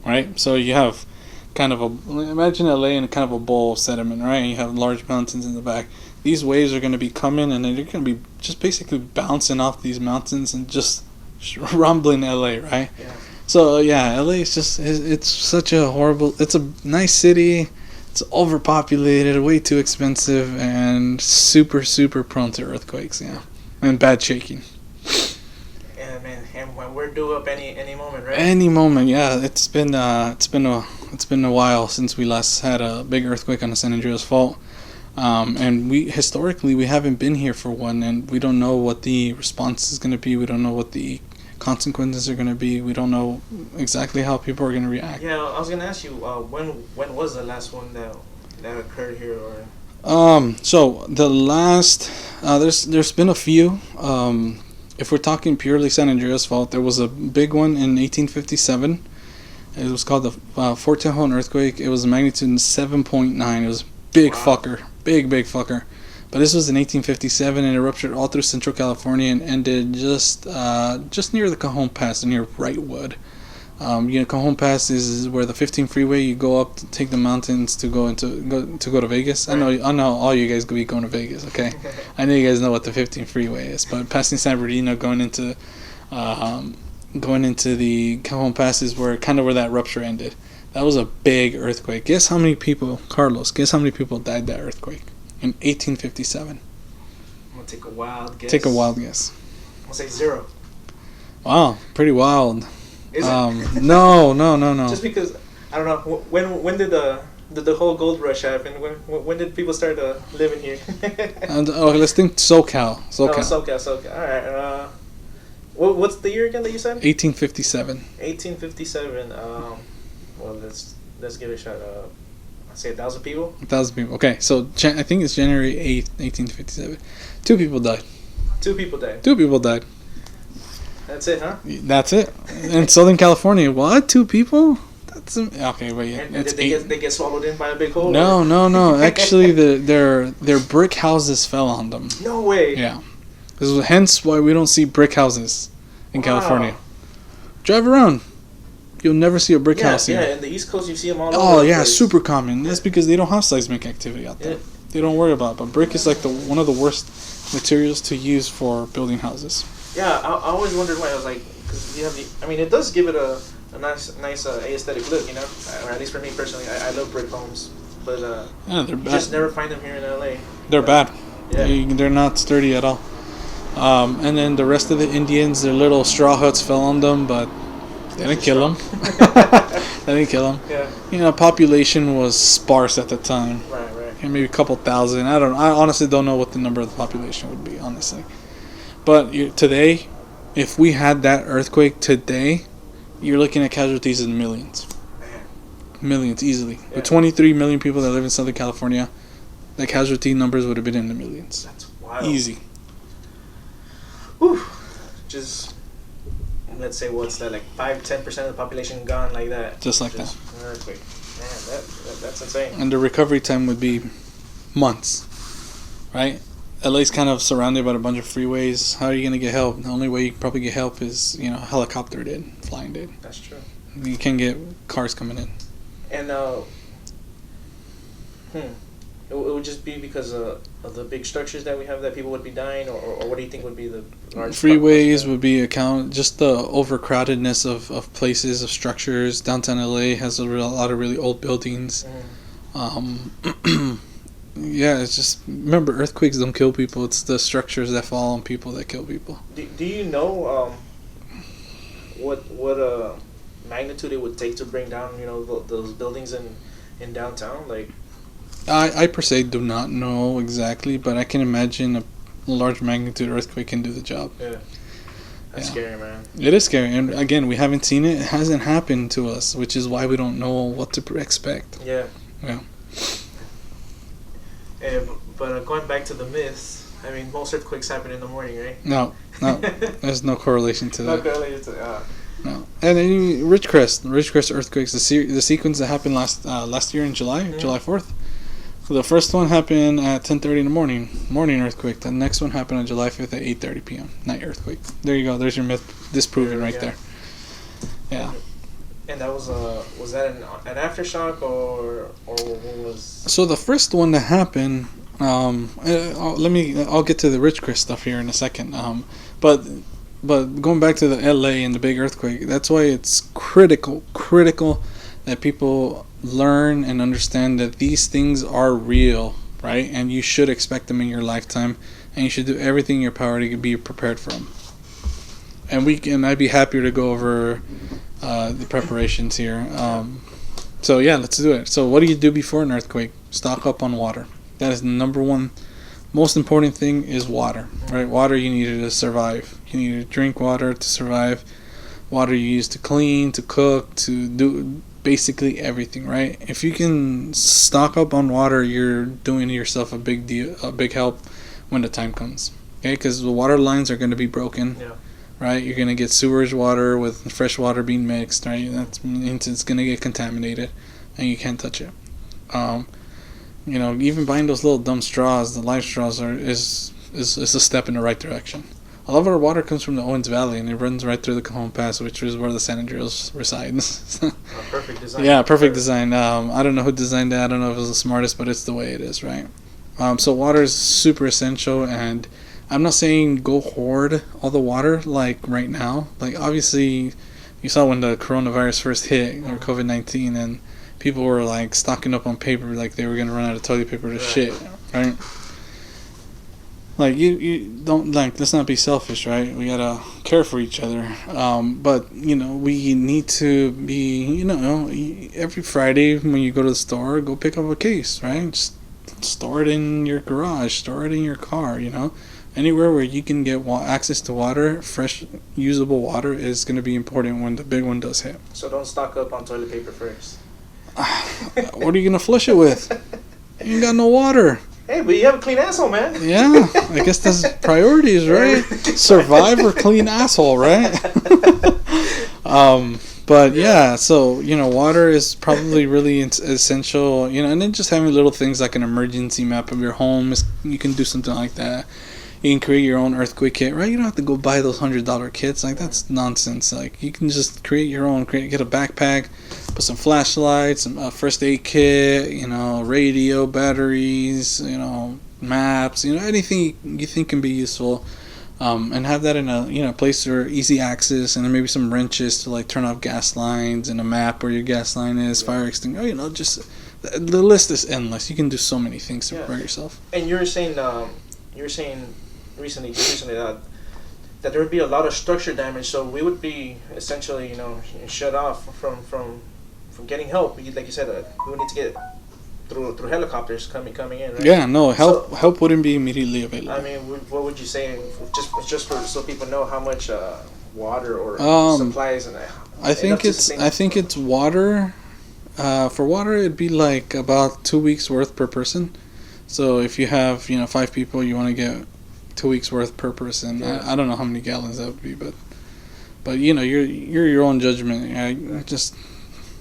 right? So you have kind of imagine LA in kind of a bowl of sediment, right? And you have large mountains in the back. These waves are going to be coming, and they're going to be just basically bouncing off these mountains and just rumbling LA, right? Yeah. So yeah, LA is it's such a horrible. It's a nice city. It's overpopulated, way too expensive, and super prone to earthquakes. Yeah, and bad shaking. Yeah, man. And when we're due up any moment, right? Any moment, yeah. It's been a while since we last had a big earthquake on the San Andreas Fault, and we historically we haven't been here for one, and we don't know what the response is going to be. We don't know what the consequences are going to be. We don't know exactly how people are going to react. Yeah, I was gonna ask you when was the last one that occurred here, or So the last there's been a few. If we're talking purely San Andreas Fault, there was a big one in 1857. It was called the Fort Tejon earthquake. It was a magnitude 7.9. It was big fucker, big fucker. But this was in 1857, and it ruptured all through Central California and ended just near the Cajon Pass, near Wrightwood. Cajon Pass is where the 15 freeway. You go up to take the mountains to go to Vegas. Right. I know all you guys could be going to Vegas. Okay, I know you guys know what the 15 freeway is, but passing San Bernardino going into the Cajon Pass is where that rupture ended. That was a big earthquake. Guess how many people, Carlos? Guess how many people died that earthquake in 1857? I'm gonna take a wild guess. Take a wild guess. I'm gonna say 0. Wow, pretty wild. Is it? No. Just because I don't know when did the whole gold rush happen? When did people start living here? Let's think SoCal. Oh, SoCal. All right. What's the year again that you said? 1857. 1857. Well, let's give it a shot. I'd say 1,000 people. 1,000 people. Okay, so I think it's January 8th, 1857. 2 people died. 2 people died. 2 people died. That's it, huh? That's it. In Southern California, what? 2 people? That's okay. Wait, And it's did they get swallowed in by a big hole? No. Actually, their brick houses fell on them. No way. Yeah, this is hence why we don't see brick houses in Wow. California. Drive around, you'll never see a brick house here. Yeah, in the East Coast you see them all over. Oh the yeah, place. super common. That's because they don't have seismic activity out there. Yeah. They don't worry about it. But brick is like one of the worst materials to use for building houses. Yeah, I always wondered why. I was like, because you have it does give it a nice aesthetic look, or at least for me personally. I love brick homes, but Yeah, they're you bad. just never find them here in LA. They're bad. Yeah. They're not sturdy at all. And then the rest of the Indians, their little straw huts fell on them, but they didn't kill them. They didn't kill them. Yeah. Population was sparse at the time. Right. And maybe a couple thousand. I honestly don't know what the number of the population would be, honestly. But today, if we had that earthquake today, you're looking at casualties in millions. Man. Millions, easily. Yeah. With 23 million people that live in Southern California, the casualty numbers would have been in the millions. That's wild. Easy. Whew. Just let's say what's that, like 5-10% of the population gone like that. Just like that. An earthquake. Man, that's insane. And the recovery time would be months, right? LA's kind of surrounded by a bunch of freeways. How are you going to get help? The only way you can probably get help is, helicopter did, flying did. That's true. You can get cars coming in. And it would just be because of the big structures that we have that people would be dying, or what do you think would be the large freeways would be just the overcrowdedness of places, of structures. Downtown LA has a lot of really old buildings. Yeah, it's just, remember, earthquakes don't kill people. It's the structures that fall on people that kill people. Do you know what magnitude it would take to bring down those buildings in downtown? Like, I per se do not know exactly, but I can imagine a large magnitude earthquake can do the job. Yeah. That's scary, man. It is scary, and again, we haven't seen it. It hasn't happened to us, which is why we don't know what to expect. Yeah. Yeah. But going back to the myths, most earthquakes happen in the morning, right? No, there's no correlation to that. No correlation to No. And then Ridgecrest earthquakes, the sequence that happened last year in July 4th. So the first one happened at 10:30 in the morning earthquake. The next one happened on July 5th at 8:30 p.m. night earthquake. There you go. There's your myth disproven right there. Yeah. And that was that an aftershock or what was? So the first one that happened, I'll get to the Ridgecrest stuff here in a second. But going back to the LA and the big earthquake, that's why it's critical that people learn and understand that these things are real, right? And you should expect them in your lifetime, and you should do everything in your power to be prepared for them. and I'd be happier to go over the preparations here. So yeah, let's do it. So what do you do before an earthquake? Stock up on water. That is the number one most important thing is water, right? Water you need to survive. You need to drink water to survive. Water you use to clean, to cook, to do basically everything, right? If you can stock up on water, you're doing yourself a big deal, a big help when the time comes. Okay, because the water lines are going to be broken, right? You're going to get sewage water with fresh water being mixed, right? That means it's going to get contaminated, and you can't touch it. Even buying those little dumb straws, the life straws, is a step in the right direction. A lot of our water comes from the Owens Valley, and it runs right through the Cajon Pass, which is where the San Andreas resides. Perfect design. Yeah, perfect design. I don't know who designed that. I don't know if it was the smartest, but it's the way it is, right? So water is super essential, and I'm not saying go hoard all the water like right now. Like obviously, you saw when the coronavirus first hit, or COVID-19, and people were like stocking up on paper, like they were gonna run out of toilet paper to shit, right? Like you don't let's not be selfish, right? We gotta care for each other. But we need to be, every Friday when you go to the store, go pick up a case, right? Just store it in your garage, store it in your car, anywhere where you can get access to water, fresh, usable water is gonna be important when the big one does hit. So don't stock up on toilet paper first. What are you gonna flush it with? You ain't got no water. Hey, but you have a clean asshole, man. Yeah, I guess that's priorities, right? Survive or clean asshole, right? But yeah, so water is probably really essential. And then just having little things like an emergency map of your home, you can do something like that. You can create your own earthquake kit, right? You don't have to go buy those $100 kits. Like that's nonsense. Like you can just create your own. Get a backpack, put some flashlights, some first aid kit, radio, batteries, maps, anything you think can be useful, and have that in a place where easy access, and then maybe some wrenches to like turn off gas lines, and a map where your gas line is, fire extinguisher. Just the list is endless. You can do so many things to prepare yourself. And you were saying recently that there would be a lot of structure damage, so we would be essentially shut off from getting help. Like you said, we would need to get through helicopters coming in, right? Yeah, no, help wouldn't be immediately available. I mean, what would you say, just so people know how much water or supplies and I think it's water. For water, it'd be like about 2 weeks worth per person. So if you have 5 people, you want to get 2 weeks worth per person. I don't know how many gallons that would be, but you're your own judgment. Just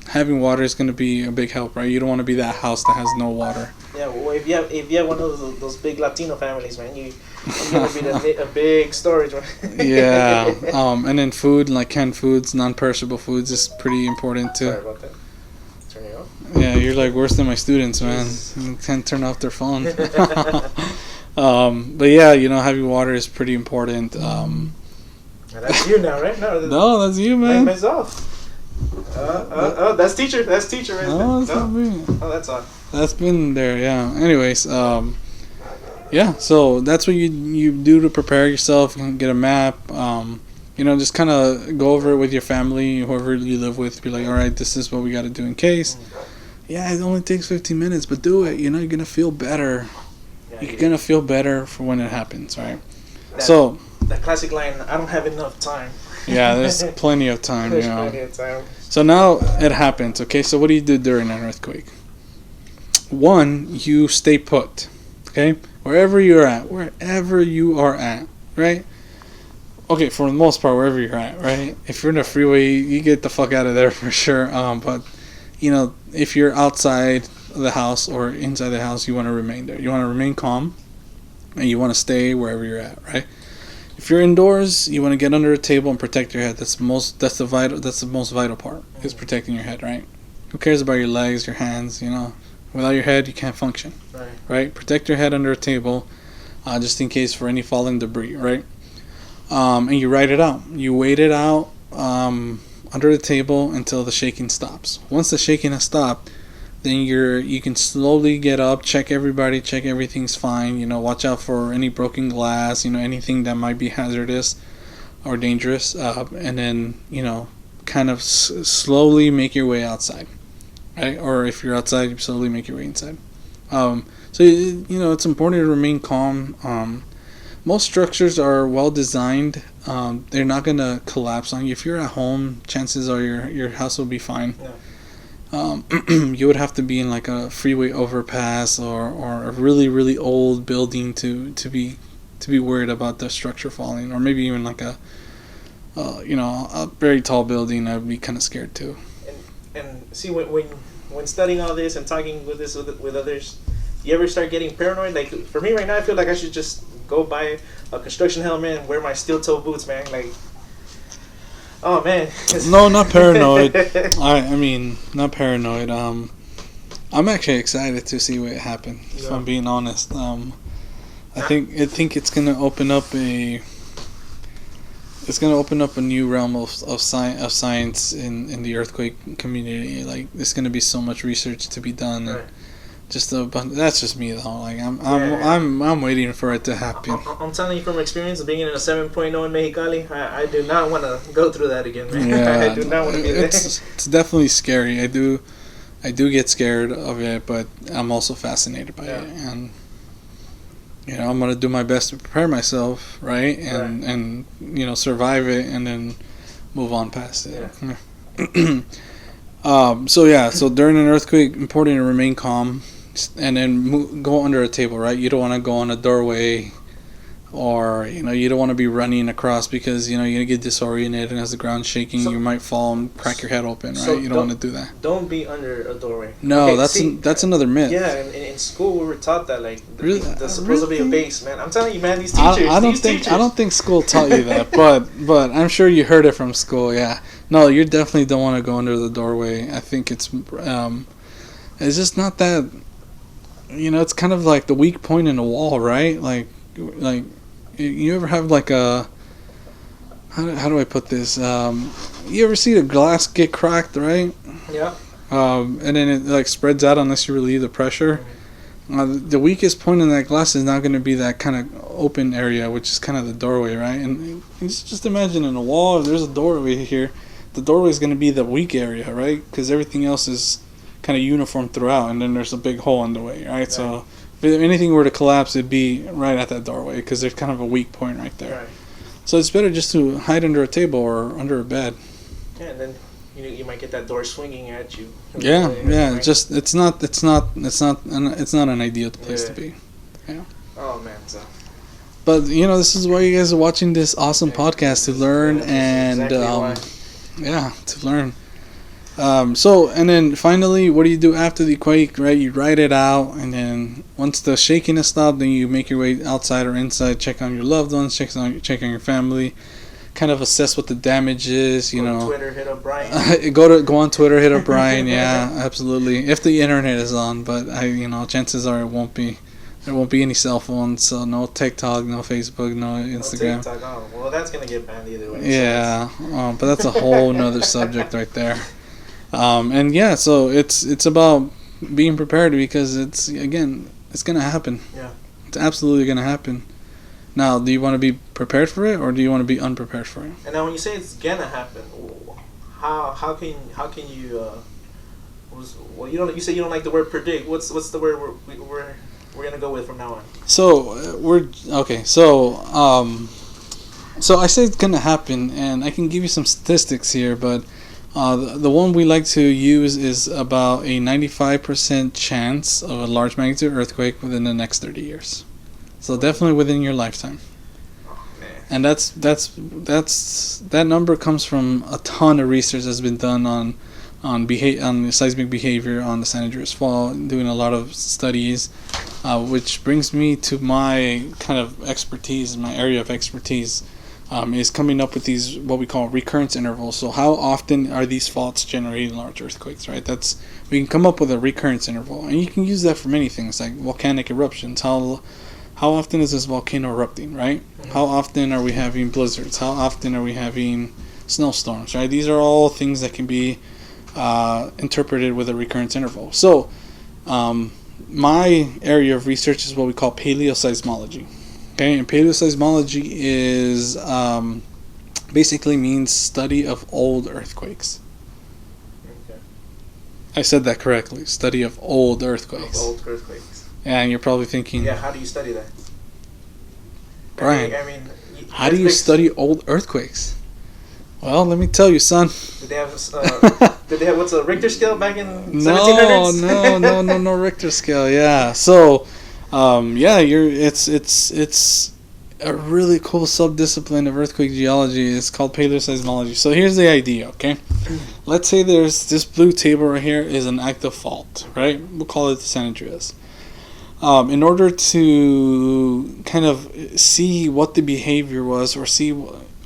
having water is going to be a big help, right? You don't want to be that house that has no water. Yeah, well, if you have one of those big Latino families, man, you're going to be a big storage, right? Yeah. And then food, like canned foods, non-perishable foods, is pretty important too. Sorry about that. Turn it off. Yeah, you're like worse than my students, man. You can't turn off their phone. But yeah, having water is pretty important. That's you now, right? No, that's you, man. Myself. That's teacher. That's teacher right there. No, that's not me. Oh, that's on. That's been there, yeah. Anyways, yeah. So that's what you do to prepare yourself. You can get a map. Just kind of go over it with your family, whoever you live with. Be like, all right, this is what we got to do in case. Yeah, it only takes 15 minutes, but do it. You're gonna feel better. You're gonna feel better for when it happens, right? That classic line, I don't have enough time. Yeah, there's plenty of time. Plenty of time. So now it happens. Okay, so what do you do during an earthquake? One, you stay put. Okay, wherever you are at, right? Okay, for the most part, wherever you're at, right? If you're in a freeway, you get the fuck out of there for sure. But if you're outside the house or inside the house, you want to remain there. You want to remain calm, and you want to stay wherever you're at, right? If you're indoors, you want to get under a table and protect your head. That's the most vital part, is protecting your head, right? Who cares about your legs, your hands? Without your head, you can't function, right? Protect your head under a table, just in case for any falling debris, right? And you write it out. You wait it out under the table until the shaking stops. Once the shaking has stopped, then you can slowly get up, check everything's fine. Watch out for any broken glass. Anything that might be hazardous. or dangerous, and then kind of slowly make your way outside, right? Or if you're outside, you slowly make your way inside. So it's important to remain calm. Most structures are well designed. They're not gonna collapse on you. If you're at home, chances are your house will be fine. Yeah. You would have to be in like a freeway overpass or a really really old building to be worried about the structure falling, or maybe even like a very tall building. I'd be kind of scared too. And see, when studying all this and talking with others, you ever start getting paranoid? Like for me right now, I feel like I should just go buy a construction helmet and wear my steel toe boots, man. Like, oh man. No, not paranoid. I mean, not paranoid. I'm actually excited to see what happens. If I'm being honest, I think it's gonna open up a new realm of science in the earthquake community. Like, there's gonna be so much research to be done. Right. That's just me though. Like I'm waiting for it to happen. I'm telling you from experience, being in a 7.0 in Mexicali, I do not want to go through that again, man. Yeah, I do not want to be there. It's definitely scary. I do get scared of it, but I'm also fascinated by it, and I'm gonna do my best to prepare myself, right, and survive it, and then move on past it. Yeah. So during an earthquake, important to remain calm, and then go under a table, right? You don't want to go on a doorway, or you don't want to be running across, because you're gonna get disoriented, and as the ground's shaking, you might fall and crack your head open, right? So you don't want to do that. Don't be under a doorway. No, Okay, that's another myth. Yeah, in school we were taught that, like, Really? there's supposed to be a base, man. I'm telling you, man, these teachers. I don't think school taught you that, but I'm sure you heard it from school. Yeah, no, you definitely don't want to go under the doorway. I think it's just not that. It's kind of like the weak point in a wall, right? Like you ever have like a how do I put this? You ever see the glass get cracked, right? Yeah. And then it like spreads out unless you relieve the pressure. The weakest point in that glass is not going to be that kind of open area, which is kind of the doorway, right? And just imagine in a wall, if there's a doorway here, the doorway is going to be the weak area, right? Because everything else is kind of uniform throughout, and then there's a big hole in the way, right? So if anything were to collapse, it'd be right at that doorway, because there's kind of a weak point right there. Right. So it's better just to hide under a table or under a bed. Yeah, and then you might get that door swinging at you. Yeah. Right? Just it's not an ideal place to be. Yeah. Oh man, so. But this is why you guys are watching this awesome podcast, to learn and to learn. So, and then finally, what do you do after the quake, right? You ride it out, and then once the shaking has stopped, then you make your way outside or inside, check on your loved ones, check on your family, kind of assess what the damage is, Go on Twitter, hit up Bryan. go on Twitter, hit up Bryan. Yeah, absolutely. If the internet is on, but chances are it won't be. There won't be any cell phones, so no TikTok, no Facebook, no Instagram. No TikTok. Oh, well, that's gonna get banned either way. Yeah, but that's a whole nother subject right there. So it's about being prepared, because it's gonna happen. Yeah. It's absolutely gonna happen. Now, do you want to be prepared for it, or do you want to be unprepared for it? And now, when you say it's gonna happen, how can you you say you don't like the word predict. What's the word we're gonna go with from now on? So we're okay. So I say it's gonna happen, and I can give you some statistics here, but the one we like to use is about a 95% chance of a large magnitude earthquake within the next 30 years. So definitely within your lifetime. Oh, man. And that number comes from a ton of research that's been done on the seismic behavior on the San Andreas Fault, doing a lot of studies, which brings me to my kind of expertise, my area of expertise. Is coming up with these what we call recurrence intervals. So how often are these faults generating large earthquakes, right? We can come up with a recurrence interval, and you can use that for many things, like volcanic eruptions. How often is this volcano erupting, right? How often are we having blizzards? How often are we having snowstorms, right? These are all things that can be interpreted with a recurrence interval. So my area of research is what we call paleoseismology. Okay, and paleoseismology is basically means study of old earthquakes. Okay. I said that correctly. Study of old Of earthquakes. old earthquakes. Yeah, and you're probably thinking, Yeah, how do you study that? Brian, I mean, how do you study old earthquakes? Well, let me tell you, son. Did they have what's a Richter scale back in 1700s? No Richter scale. Yeah. So, it's a really cool subdiscipline of earthquake geology. It's called paleoseismology. So here's the idea. Okay, let's say there's this blue table right here is an active fault, right? We'll call it the San Andreas. In order to kind of see what the behavior was or see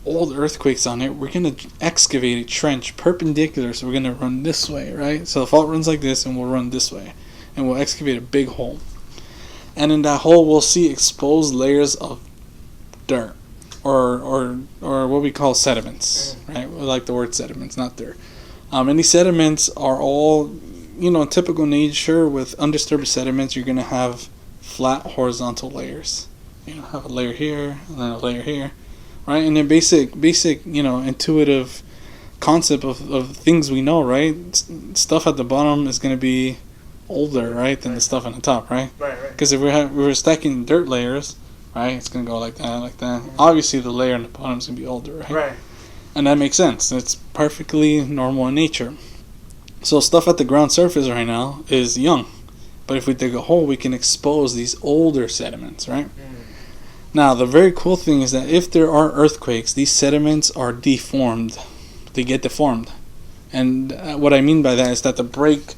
old earthquakes on it, we're going to excavate a trench perpendicular. So we're going to run this way, right? So the fault runs like this and we'll run this way. And we'll excavate a big hole. And in that hole, we'll see exposed layers of dirt or what we call sediments, right? We like the word sediments, not dirt. And these sediments are all, typical nature. With undisturbed sediments, you're going to have flat horizontal layers. Have a layer here and then a layer here, right? And the basic, intuitive concept of things we know, right? Stuff at the bottom is going to be older, right, than the stuff on the top, right? Right. Because if we're stacking dirt layers, right, it's going to go like that, like that. Mm-hmm. Obviously, the layer on the bottom is going to be older, right? Right. And that makes sense. It's perfectly normal in nature. So stuff at the ground surface right now is young. But if we dig a hole, we can expose these older sediments, right? Now, the very cool thing is that if there are earthquakes, these sediments are deformed. They get deformed. And what I mean by that is that the break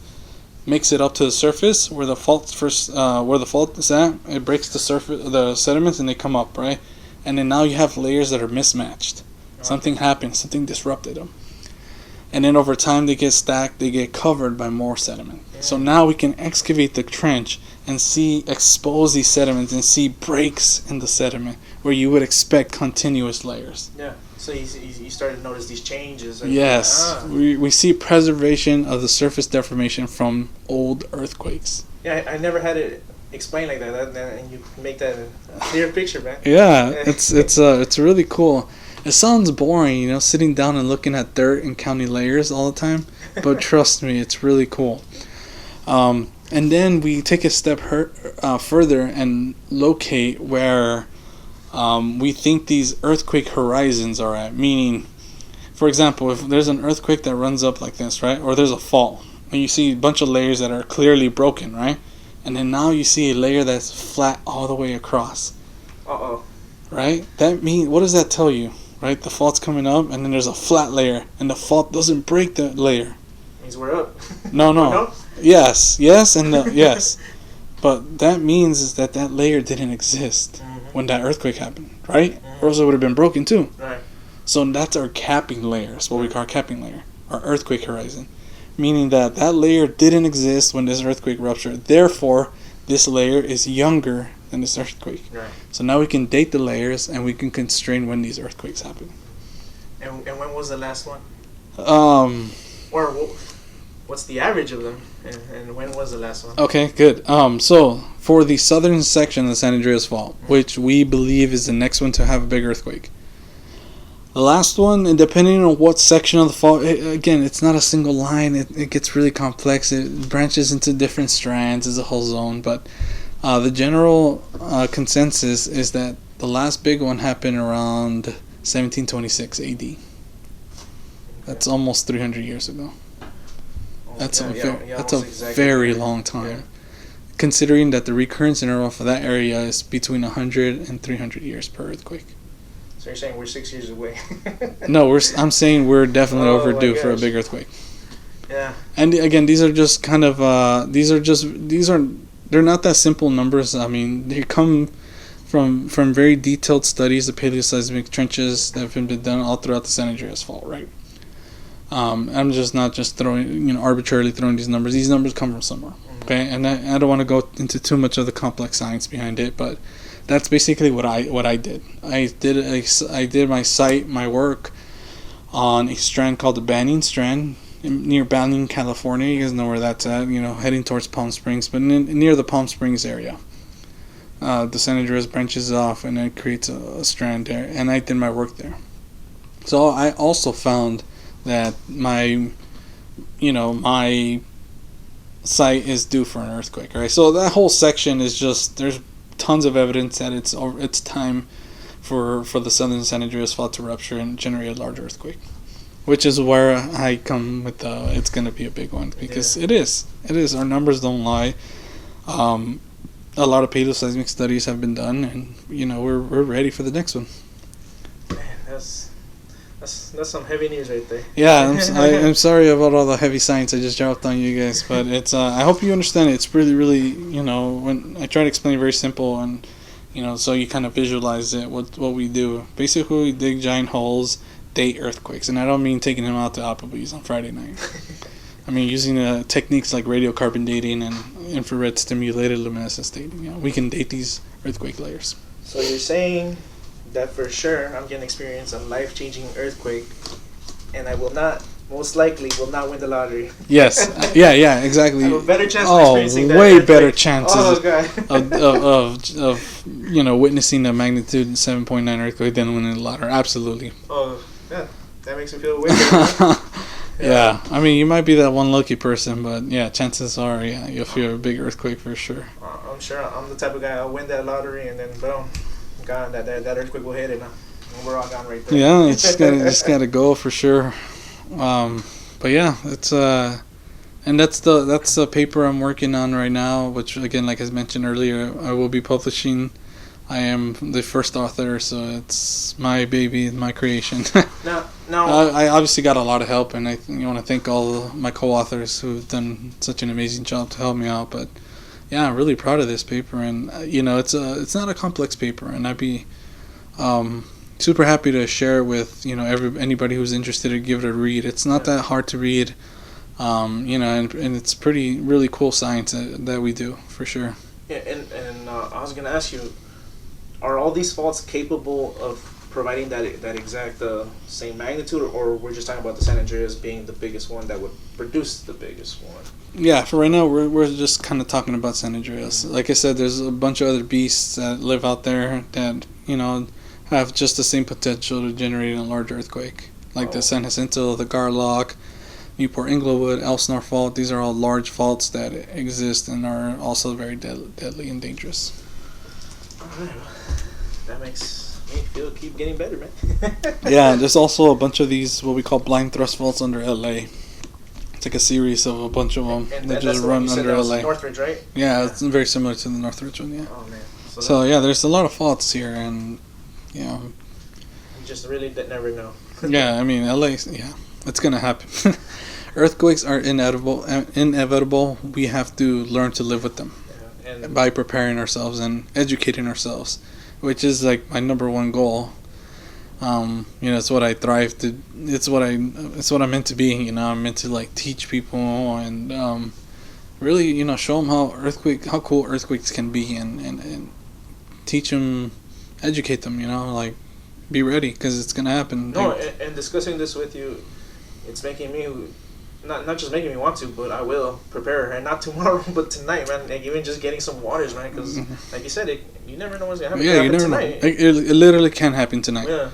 makes it up to the surface where the fault is at. It breaks the sediments, and they come up, right? And then now you have layers that are mismatched. Something happened. Something disrupted them. And then over time they get stacked, they get covered by more sediment. Yeah. So now we can excavate the trench and expose these sediments and see breaks in the sediment where you would expect continuous layers. Yeah. So you started to notice these changes. Yes. We see preservation of the surface deformation from old earthquakes. Yeah, I never had it explained like that, and you make that a clear picture, man. Yeah, it's really cool. It sounds boring, sitting down and looking at dirt and counting layers all the time. But trust me, it's really cool. And then we take a step further and locate where we think these earthquake horizons are at. Meaning, for example, if there's an earthquake that runs up like this, right? Or there's a fault, and you see a bunch of layers that are clearly broken, right? And then now you see a layer that's flat all the way across. Uh-oh. Right? What does that tell you? Right, the fault's coming up, and then there's a flat layer, and the fault doesn't break the layer. Means we're up. No. Yes, and yes. But that means is that layer didn't exist when that earthquake happened, right? Or else it would have been broken too. Right. So that's our capping layer. It's what we call our capping layer, our earthquake horizon. Meaning that layer didn't exist when this earthquake ruptured. Therefore, this layer is younger than this earthquake. Right. So now we can date the layers and we can constrain when these earthquakes happen. And when was the last one? Or what's the average of them? And when was the last one? Okay, good. So for the southern section of the San Andreas Fault, which we believe is the next one to have a big earthquake, the last one, and depending on what section of the fault, again, it's not a single line. It gets really complex. It branches into different strands. It's a whole zone, but the general consensus is that the last big one happened around 1726 AD. That's almost 300 years ago. That's a very long time. Yeah. Considering that the recurrence interval for that area is between 100 and 300 years per earthquake. So you're saying we're 6 years away? No, I'm saying we're definitely overdue for a big earthquake. Yeah. And again, these are just kind of they're not that simple numbers. I mean, they come from very detailed studies of paleoseismic trenches that have been done all throughout the San Andreas Fault, right? I'm just not just throwing, arbitrarily throwing these numbers. These numbers come from somewhere, okay? And I don't want to go into too much of the complex science behind it, but that's basically what I did. I did my work on a strand called the Banning Strand near Banning, California. You guys know where that's at, heading towards Palm Springs, but near the Palm Springs area. The San Andreas branches off and it creates a strand there, and I did my work there. So I also found that my site is due for an earthquake. Right, so that whole section is just there's tons of evidence that it's time for the southern San Andreas fault to rupture and generate a large earthquake, which is where I come with it's going to be a big one because it is our numbers don't lie. A lot of paleoseismic studies have been done, and we're ready for the next one. Man, that's some heavy news right there. Yeah, I'm sorry about all the heavy science I just dropped on you guys, but it's I hope you understand it. It's really when I try to explain it very simple and so you kind of visualize it what we do. Basically, we dig giant holes, date earthquakes, and I don't mean taking them out to Applebee's on Friday night. I mean using techniques like radiocarbon dating and infrared stimulated luminescence dating. We can date these earthquake layers. So you're saying that for sure I'm going to experience a life-changing earthquake, and I most likely will not win the lottery. Yes. Yeah, exactly. I have a better chance of experiencing that way earthquake. better chances of witnessing a magnitude 7.9 earthquake than winning the lottery. Absolutely. Oh, yeah. That makes me feel way better. Yeah, I mean, you might be that one lucky person, but yeah, chances are, you'll feel a big earthquake for sure. I'm sure I'm the type of guy I'll win that lottery and then boom, gone. That earthquake will hit it, and we're all gone right there. Yeah, you just gotta go for sure. But yeah, it's and that's the paper I'm working on right now, which again, like I mentioned earlier, I will be publishing. I am the first author, so it's my baby, my creation. Now, I obviously got a lot of help, and I want to thank all my co-authors who've done such an amazing job to help me out. But yeah, I'm really proud of this paper, and it's not a complex paper, and I'd be super happy to share it with anybody who's interested to give it a read. It's not that hard to read, and it's really cool science that we do for sure. Yeah, and I was gonna ask you, are all these faults capable of providing that exact same magnitude, or we're just talking about the San Andreas being the biggest one that would produce the biggest one? Yeah, for right now, we're just kind of talking about San Andreas. Like I said, there's a bunch of other beasts that live out there that have just the same potential to generate a large earthquake, like the San Jacinto, the Garlock, Newport Inglewood, Elsinore Fault. These are all large faults that exist and are also very deadly and dangerous. All right, that makes me keep getting better, man. Yeah, there's also a bunch of these what we call blind thrust faults under LA. It's like a series of a bunch of them that just run under LA. Northridge, right? Yeah, it's very similar to the Northridge one. Yeah. Oh man. So yeah, there's a lot of faults here, and you just really never know. Yeah, I mean LA. Yeah, it's gonna happen. Earthquakes are inevitable. We have to learn to live with them by preparing ourselves and educating ourselves, which is like my number one goal. It's what I thrive to. It's what I'm meant to be. I'm meant to like teach people and really show them how cool earthquakes can be and teach them, educate them. Like be ready because it's gonna happen. No, and discussing this with you, it's making me not just making me want to, but I will prepare, and not tomorrow, but tonight, man. Like even just getting some waters, man, because like you said, you never know what's gonna happen. Yeah, you never know. It literally can happen tonight. Yeah.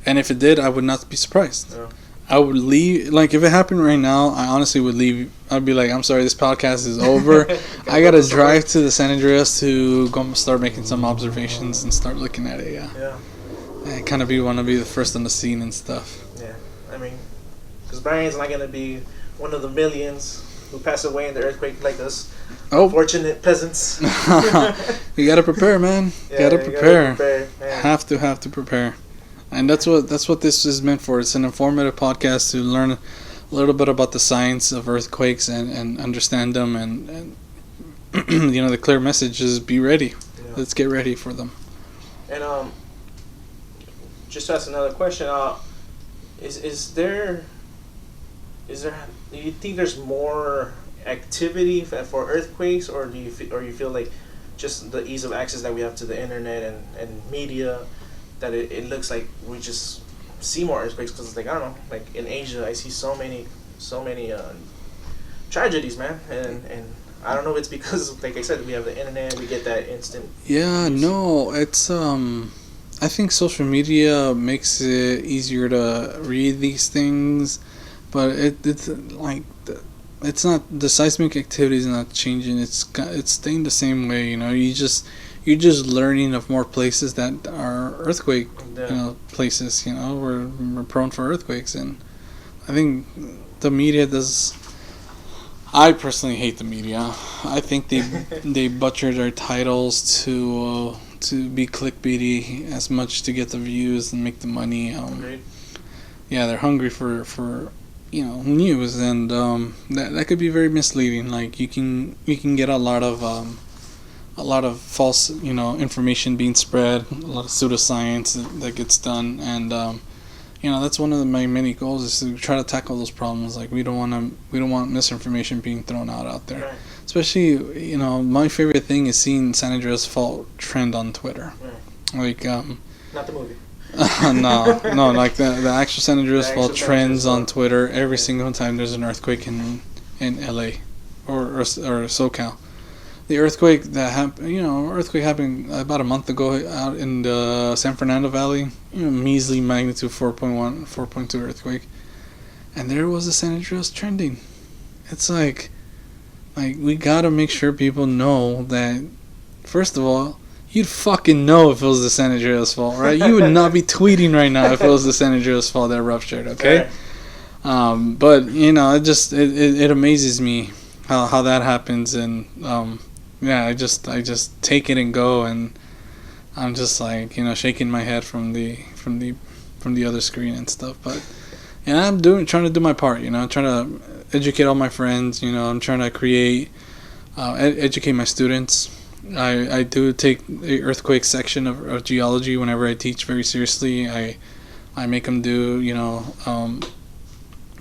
And if it did, I would not be surprised. Yeah. I would leave. Like if it happened right now, I honestly would leave. I'd be like, I'm sorry, this podcast is over. I gotta drive to the San Andreas to go start making some observations and start looking at it. Yeah. I kind of want to be the first on the scene and stuff. Yeah, I mean, because Bryan's not gonna be one of the millions who pass away in the earthquake like us. Fortunate peasants. You gotta prepare, man. You gotta prepare. Have to prepare. And that's what this is meant for. It's an informative podcast to learn a little bit about the science of earthquakes and understand them and the clear message is be ready. Yeah. Let's get ready for them. And just to ask another question, is there do you think there's more activity for earthquakes, or do you feel like just the ease of access that we have to the internet and media, that it looks like we just see more earthquakes? Because like I don't know, like in Asia I see so many tragedies, man, and I don't know if it's because like I said we have the internet, we get that instant. Yeah, no, it's I think social media makes it easier to read these things, but it's like it's not, the seismic activity is not changing. It's staying the same way. You're just learning of more places that are earthquake, places. We're prone for earthquakes, and I think the media does. I personally hate the media. I think they butcher their titles to be clickbaity as much to get the views and make the money. Yeah, they're hungry for news, and that could be very misleading. Like you can get a lot of false information being spread, a lot of pseudoscience that gets done, and that's one of my many goals is to try to tackle those problems. Like we don't want misinformation being thrown out there. Right. Especially, my favorite thing is seeing San Andreas Fault trend on Twitter. Right. Like Not the movie. no, like the actual San Andreas The Fault actual trends San on Andreas Twitter every single time there's an earthquake in LA or SoCal. The earthquake that happened about a month ago out in the San Fernando Valley. Measly magnitude 4.1, 4.2 earthquake, and there was a San Andreas trending. It's like we gotta make sure people know that. First of all, you'd fucking know if it was the San Andreas Fault, right? You would not be tweeting right now if it was the San Andreas Fault that ruptured, okay? Right. But it amazes me how that happens, and I just take it and go, and I'm just like shaking my head from the other screen and stuff. But I'm trying to do my part, trying to educate all my friends. I'm trying to create, educate my students. I do take the earthquake section of geology whenever I teach very seriously. I make them do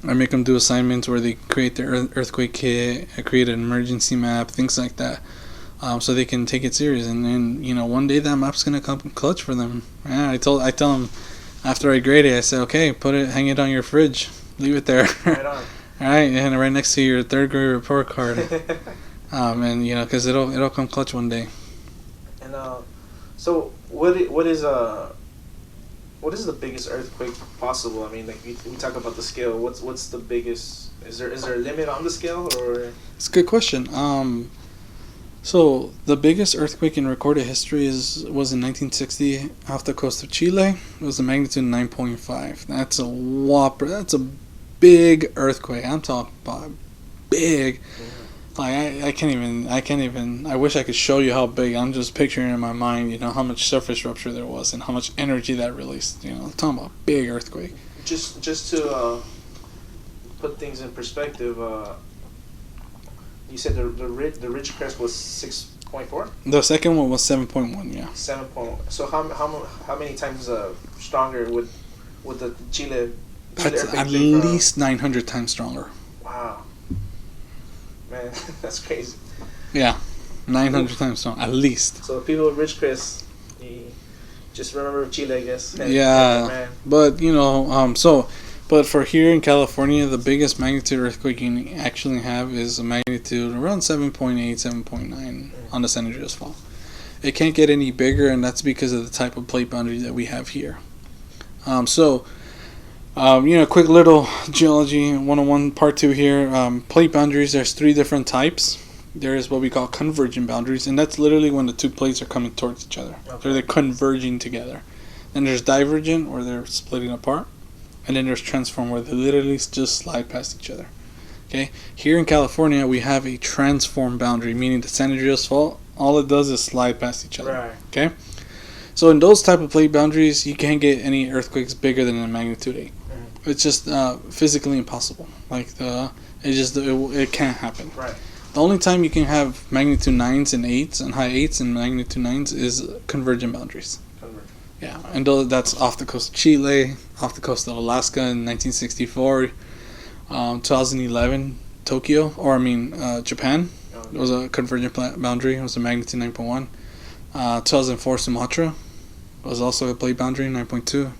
I make them do assignments where they create their earthquake kit. I create an emergency map, things like that, so they can take it serious. And then one day that map's gonna come clutch for them. Yeah, I tell them after I grade it, I say, okay, hang it on your fridge, leave it there. Right on. All right, and right next to your third grade report card. And because it'll come clutch one day. And so what is the biggest earthquake possible? I mean, like we talk about the scale. What's the biggest? Is there a limit on the scale, or? It's a good question. So the biggest earthquake in recorded history was in 1960 off the coast of Chile. It was a magnitude 9.5. That's a whopper. That's a big earthquake. I'm talking about big. Like I can't even. I wish I could show you how big. I'm just picturing in my mind, how much surface rupture there was and how much energy that released. I'm talking about big earthquake. Just to put things in perspective, you said the ridge crest was 6.4. The second one was 7.1. Yeah. 7.1. So how many times stronger would the Chile That's at least 900 times stronger. Wow. Man, that's crazy. Yeah, 900 times strong, at least. So people with Ridgecrest, just remember Chile, I guess. Yeah, but but for here in California, the biggest magnitude earthquake you can actually have is a magnitude around 7.8, 7.9 on the San Andreas Fault. It can't get any bigger, and that's because of the type of plate boundary that we have here. Quick little geology 101 part 2 here. Plate boundaries, there's 3 different types. There's what we call convergent boundaries, and that's literally when the 2 plates are coming towards each other. Okay. So they're converging together. Then there's divergent, where they're splitting apart. And then there's transform, where they literally just slide past each other. Okay. Here in California, we have a transform boundary, meaning the San Andreas Fault, all it does is slide past each other. Right. Okay. So in those type of plate boundaries, you can't get any earthquakes bigger than a magnitude 8. It's just physically impossible. It can't happen. Right. The only time you can have magnitude 9s and 8s and high 8s and magnitude 9s is convergent boundaries. Yeah, and that's off the coast of Chile, off the coast of Alaska in 1964, 2011 Tokyo, Japan. It was a convergent boundary. It was a magnitude 9.1. 2004 Sumatra was also a plate boundary, 9.2.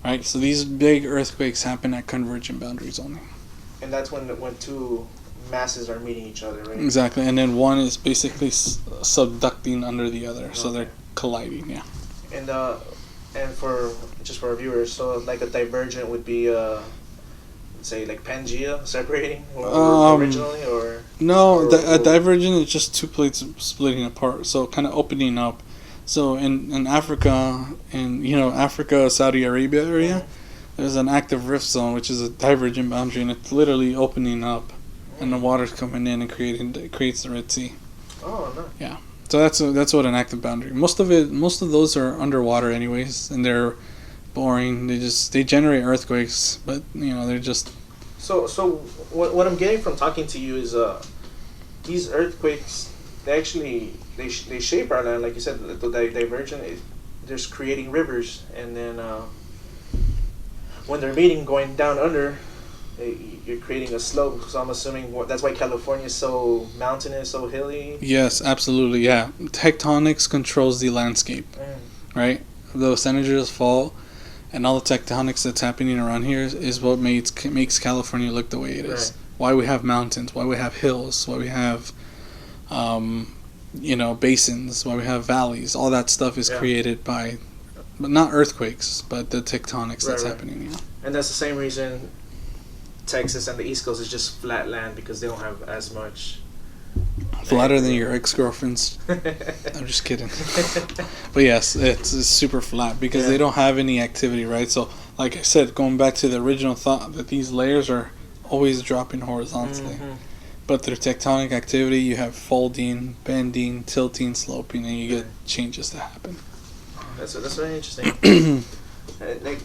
Right, so these big earthquakes happen at convergent boundaries only. And that's when 2 masses are meeting each other, right? Exactly, and then one is basically subducting under the other, so they're colliding. Yeah. And And for just for our viewers, so like a divergent would be say like Pangea separating or originally, or no, or, a divergent is just two plates splitting apart, so kind of opening up. So in Africa, Africa, Saudi Arabia area, there's an active rift zone, which is a divergent boundary, and it's literally opening up, and the water's coming in and creates the Red Sea. Oh no. Yeah. So that's what an active boundary. Most of those are underwater anyways, and they're boring. They generate earthquakes, but they're just. So what I'm getting from talking to you is these earthquakes, they actually they shape our land, like you said. The divergent, there's creating rivers, and then when they're meeting, going down under, you're creating a slope. So I'm assuming that's why California is so mountainous, so hilly. Yes, absolutely. Yeah, tectonics controls the landscape, right? The San Andreas Fault and all the tectonics that's happening around here is what makes California look the way it is. Right. Why we have mountains, why we have hills, why we have, basins, why we have valleys. All that stuff is created by, but not earthquakes, but the tectonics that's happening. Yeah. And that's the same reason Texas and the East Coast is just flat land, because they don't have as much. Flatter than your ex-girlfriend's. I'm just kidding. But yes, it's super flat because they don't have any activity, right? So, like I said, going back to the original thought that these layers are always dropping horizontally. But through tectonic activity, you have folding, bending, tilting, sloping, and you get changes that happen. That's very interesting. Like,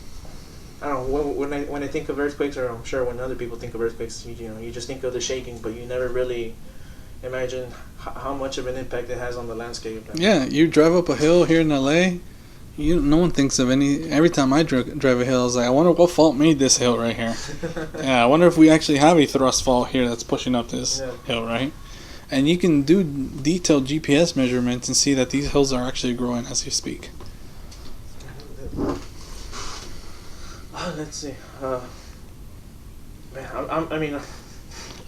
I don't know, when I think of earthquakes, or I'm sure when other people think of earthquakes, you just think of the shaking, but you never really imagine how much of an impact it has on the landscape. Yeah, you drive up a hill here in LA, no one thinks of every time I drive a hill, I was like, I wonder what fault made this hill right here. Yeah, I wonder if we actually have a thrust fault here that's pushing up this hill, right? And you can do detailed GPS measurements and see that these hills are actually growing as you speak. Let's see. Man,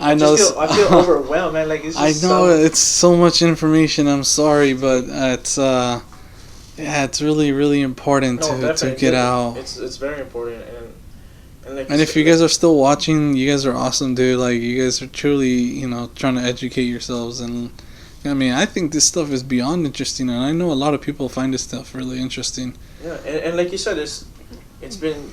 I know. I feel overwhelmed, man. Like, it's just it's so much information. I'm sorry, but it's really, really important to get out. It's very important, and if you guys are still watching, you guys are awesome, dude. Like, you guys are truly, trying to educate yourselves, and I think this stuff is beyond interesting, and I know a lot of people find this stuff really interesting. Yeah, and like you said, it's been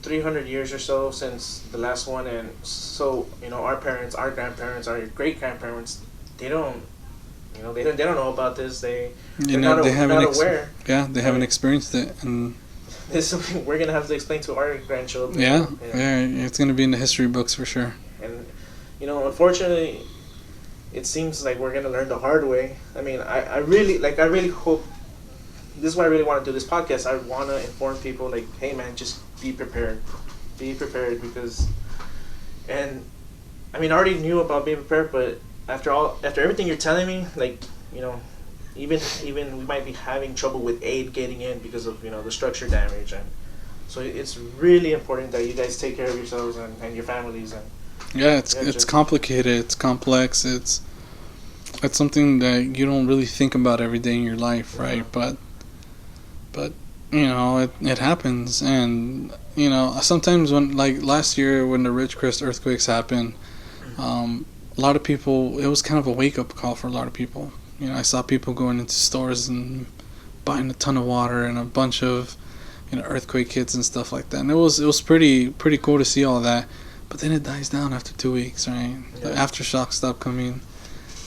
300 years or so since the last one, and so our parents, our grandparents, our great grandparents, they don't they don't know about this. They're not aware. They haven't experienced it, and it's something we're gonna have to explain to our grandchildren. Yeah, it's gonna be in the history books for sure. And unfortunately, it seems like we're gonna learn the hard way. I really hope. This is why I really want to do this podcast. I want to inform people, like, hey man, just be prepared. Be prepared, because, and I already knew about being prepared, but after everything you're telling me, like, even we might be having trouble with aid getting in because of the structure damage, and so it's really important that you guys take care of yourselves and your families. And it's complicated, it's complex, it's something that you don't really think about every day in your life, right? But it happens, and sometimes when, like last year when the Ridgecrest earthquakes happened, a lot of people, it was kind of a wake-up call for a lot of people. I saw people going into stores and buying a ton of water and a bunch of earthquake kits and stuff like that, and it was pretty cool to see all that. But then it dies down after 2 weeks, right? The aftershocks stop coming,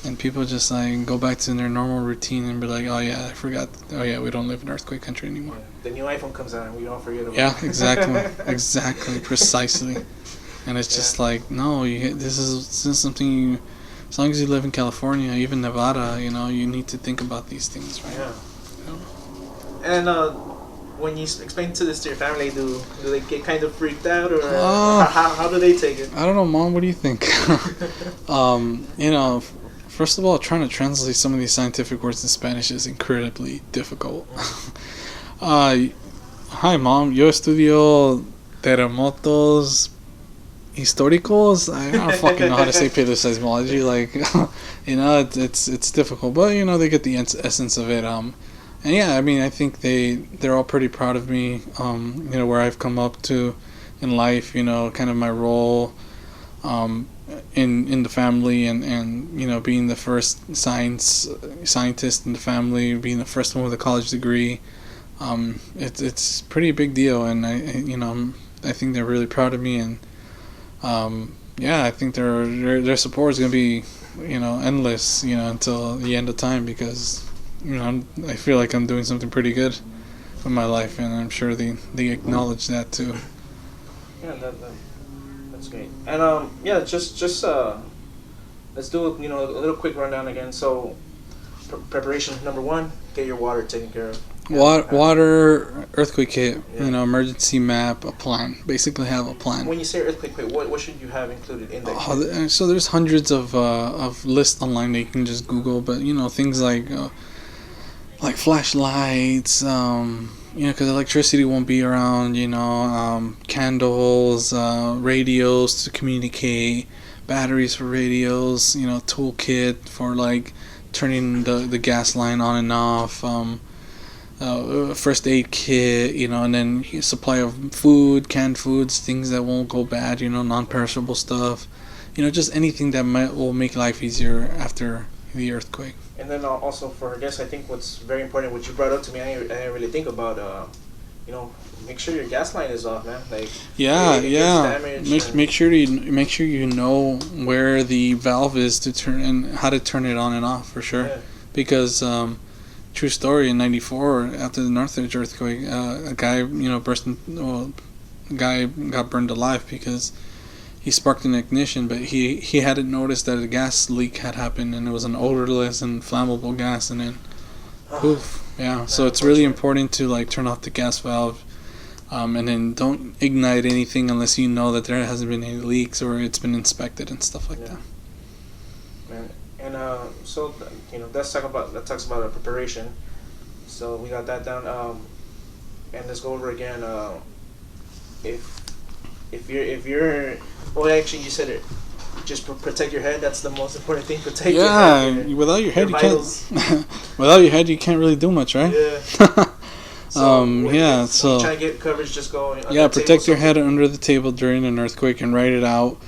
and people just like go back to their normal routine and be like, oh yeah, I forgot. Oh yeah, we don't live in earthquake country anymore. The new iPhone comes out and we all forget about it. Yeah, exactly, precisely. And it's just like, no, this is something as long as you live in California, even Nevada, you need to think about these things, right? Yeah. And when you explain this to your family, do they get kind of freaked out, or how do they take it? I don't know, Mom. What do you think? First of all, trying to translate some of these scientific words in Spanish is incredibly difficult. Hi, Mom. Yo estudio terremotos históricos. I don't fucking know how to say paleoseismology. Like, it's difficult, but they get the essence of it. And yeah, I mean, I think they're all pretty proud of me. Where I've come up to in life. Kind of my role in the family, and being the first scientist in the family, being the first one with a college degree. It's pretty big deal, and I think they're really proud of me, and I think their support is gonna be endless until the end of time, because I feel like I'm doing something pretty good with my life, and I'm sure they acknowledge that too. Yeah, that's great. And just let's do a little quick rundown again. So preparation number one: get your water taken care of. Water, earthquake kit, Yeah. emergency map, a plan. Basically, have a plan. When you say earthquake, what should you have included in that? So there's hundreds of lists online that you can just Google, but things like flashlights, because electricity won't be around. Candles, radios to communicate, batteries for radios. Toolkit for like turning the gas line on and off. First aid kit, and then supply of food, canned foods, things that won't go bad, non-perishable stuff, just anything that will make life easier after the earthquake. And then also for I guess I think what's very important, what you brought up to me, I didn't really think about, make sure your gas line is off, man. Like it gets damaged Make sure you know where the valve is to turn and how to turn it on and off for sure, because. True story, in '94, after the Northridge earthquake, a guy, a guy got burned alive because he sparked an ignition, but he hadn't noticed that a gas leak had happened, and it was an odorless and flammable gas, and then poof. Yeah, so it's really important to like turn off the gas valve, and then don't ignite anything unless you know that there hasn't been any leaks or it's been inspected and stuff like that. Man. And so that talks about a preparation. So we got that down. And let's go over again. If you're well, actually you said it. Just protect your head. That's the most important thing. Protect your head. Without your head, vitals. Without your head, you can't really do much, right? Yeah. So when you try to get coverage, just go. Protect your head under the table during an earthquake and write it out.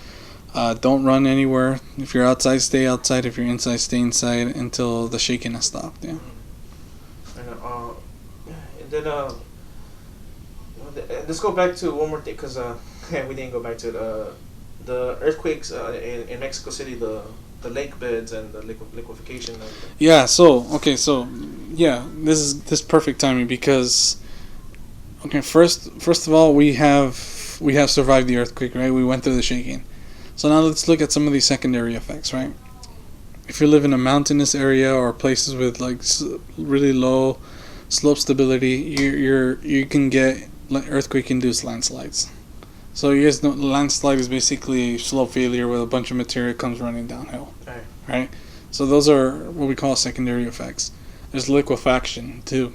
Don't run anywhere. If you're outside, stay outside. If you're inside, stay inside until the shaking has stopped. Yeah. And then let's go back to one more thing, because we didn't go back to it. The earthquakes in Mexico City, the lake beds and the liquefaction. This is perfect timing, because first of all, we have survived the earthquake, right? We went through the shaking. So now let's look at some of these secondary effects, right? If you live in a mountainous area or places with like really low slope stability, you can get earthquake-induced landslides. So you guys know landslide is basically a slope failure where a bunch of material comes running downhill, right? So those are what we call secondary effects. There's liquefaction too.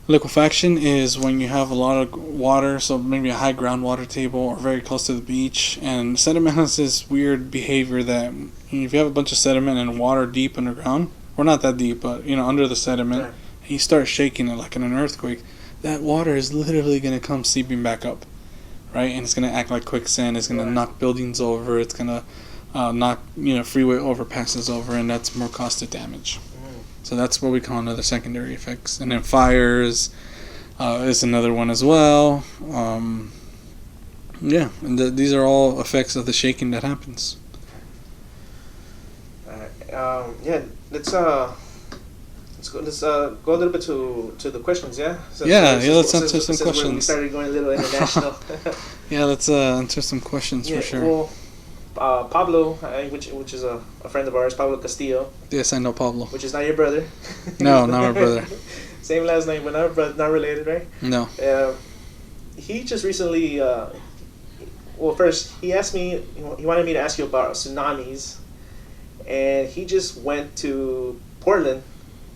Liquefaction is when you have a lot of water, so maybe a high groundwater table or very close to the beach, and sediment has this weird behavior that if you have a bunch of sediment and water deep underground, or not that deep, but under the sediment, and you start shaking it like in an earthquake, that water is literally going to come seeping back up, right? And it's going to act like quicksand. It's going to knock buildings over. It's going to knock freeway overpasses over, and that's more cost of damage. So that's what we call another secondary effects. And then fires is another one as well. And these are all effects of the shaking that happens. Let's go a little bit to the questions. Let's answer some questions. We started going a little international. Let's answer some questions for sure. Well, Pablo, which is a friend of ours, Pablo Castillo. Yes, I know Pablo. Which is not your brother. No, not my brother. Same last name, but not related, right? No. He just recently, first he asked me, he wanted me to ask you about tsunamis, and he just went to Portland,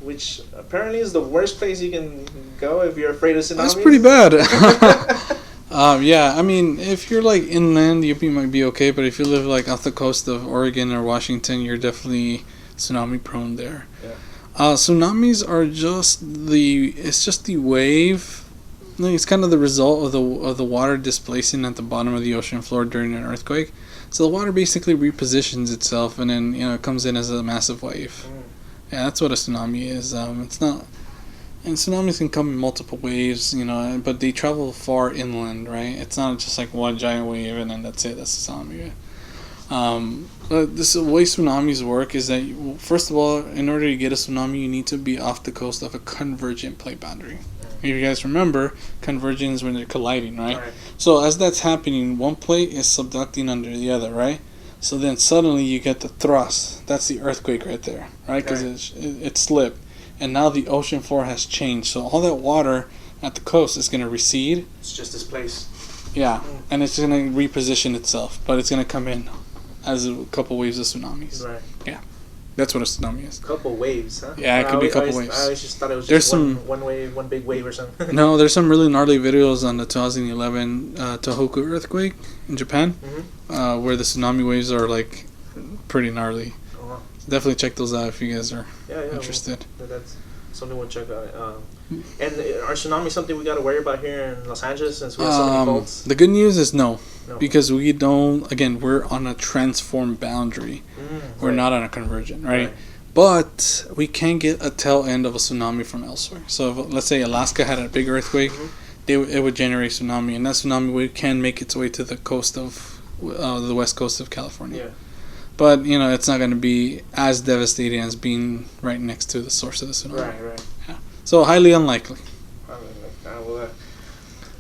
which apparently is the worst place you can go if you're afraid of tsunamis. That's pretty bad. I mean, if you're like inland, you might be okay, but if you live like off the coast of Oregon or Washington, you're definitely tsunami prone there. Tsunamis are just the wave. Like, it's kind of the result of the water displacing at the bottom of the ocean floor during an earthquake. So the water basically repositions itself, and then it comes in as a massive wave. Yeah, that's what a tsunami is. It's not, and tsunamis can come in multiple waves, but they travel far inland, right? It's not just like one giant wave and then that's it. That's a tsunami. But the way tsunamis work is that, first of all, in order to get a tsunami, you need to be off the coast of a convergent plate boundary. If you guys remember, convergence when they're colliding, right? So as that's happening, one plate is subducting under the other, right? So then suddenly you get the thrust. That's the earthquake right there, right? Because it slipped. And now the ocean floor has changed. So all that water at the coast is going to recede. It's just displaced. Yeah, and it's going to reposition itself. But it's going to come in as a couple waves of tsunamis. Right. Yeah. That's what a tsunami is. Couple waves, huh? Yeah, it could be a couple waves. I always just thought it was There's just one wave, one big wave or something. No, there's some really gnarly videos on the 2011 Tohoku earthquake in Japan, where the tsunami waves are like pretty gnarly. Oh, wow. Definitely check those out if you guys are interested. Well, that's something we'll check out. And are tsunamis something we got to worry about here in Los Angeles since we have so many faults? The good news is no. Because we don't, again, we're on a transform boundary. We're not on a convergent, right? But we can get a tail end of a tsunami from elsewhere. So if, let's say Alaska had a big earthquake, it would generate tsunami. And that tsunami wave can make its way to the coast of, the west coast of California. Yeah. But, it's not going to be as devastating as being right next to the source of the tsunami. Right. Yeah. So highly unlikely.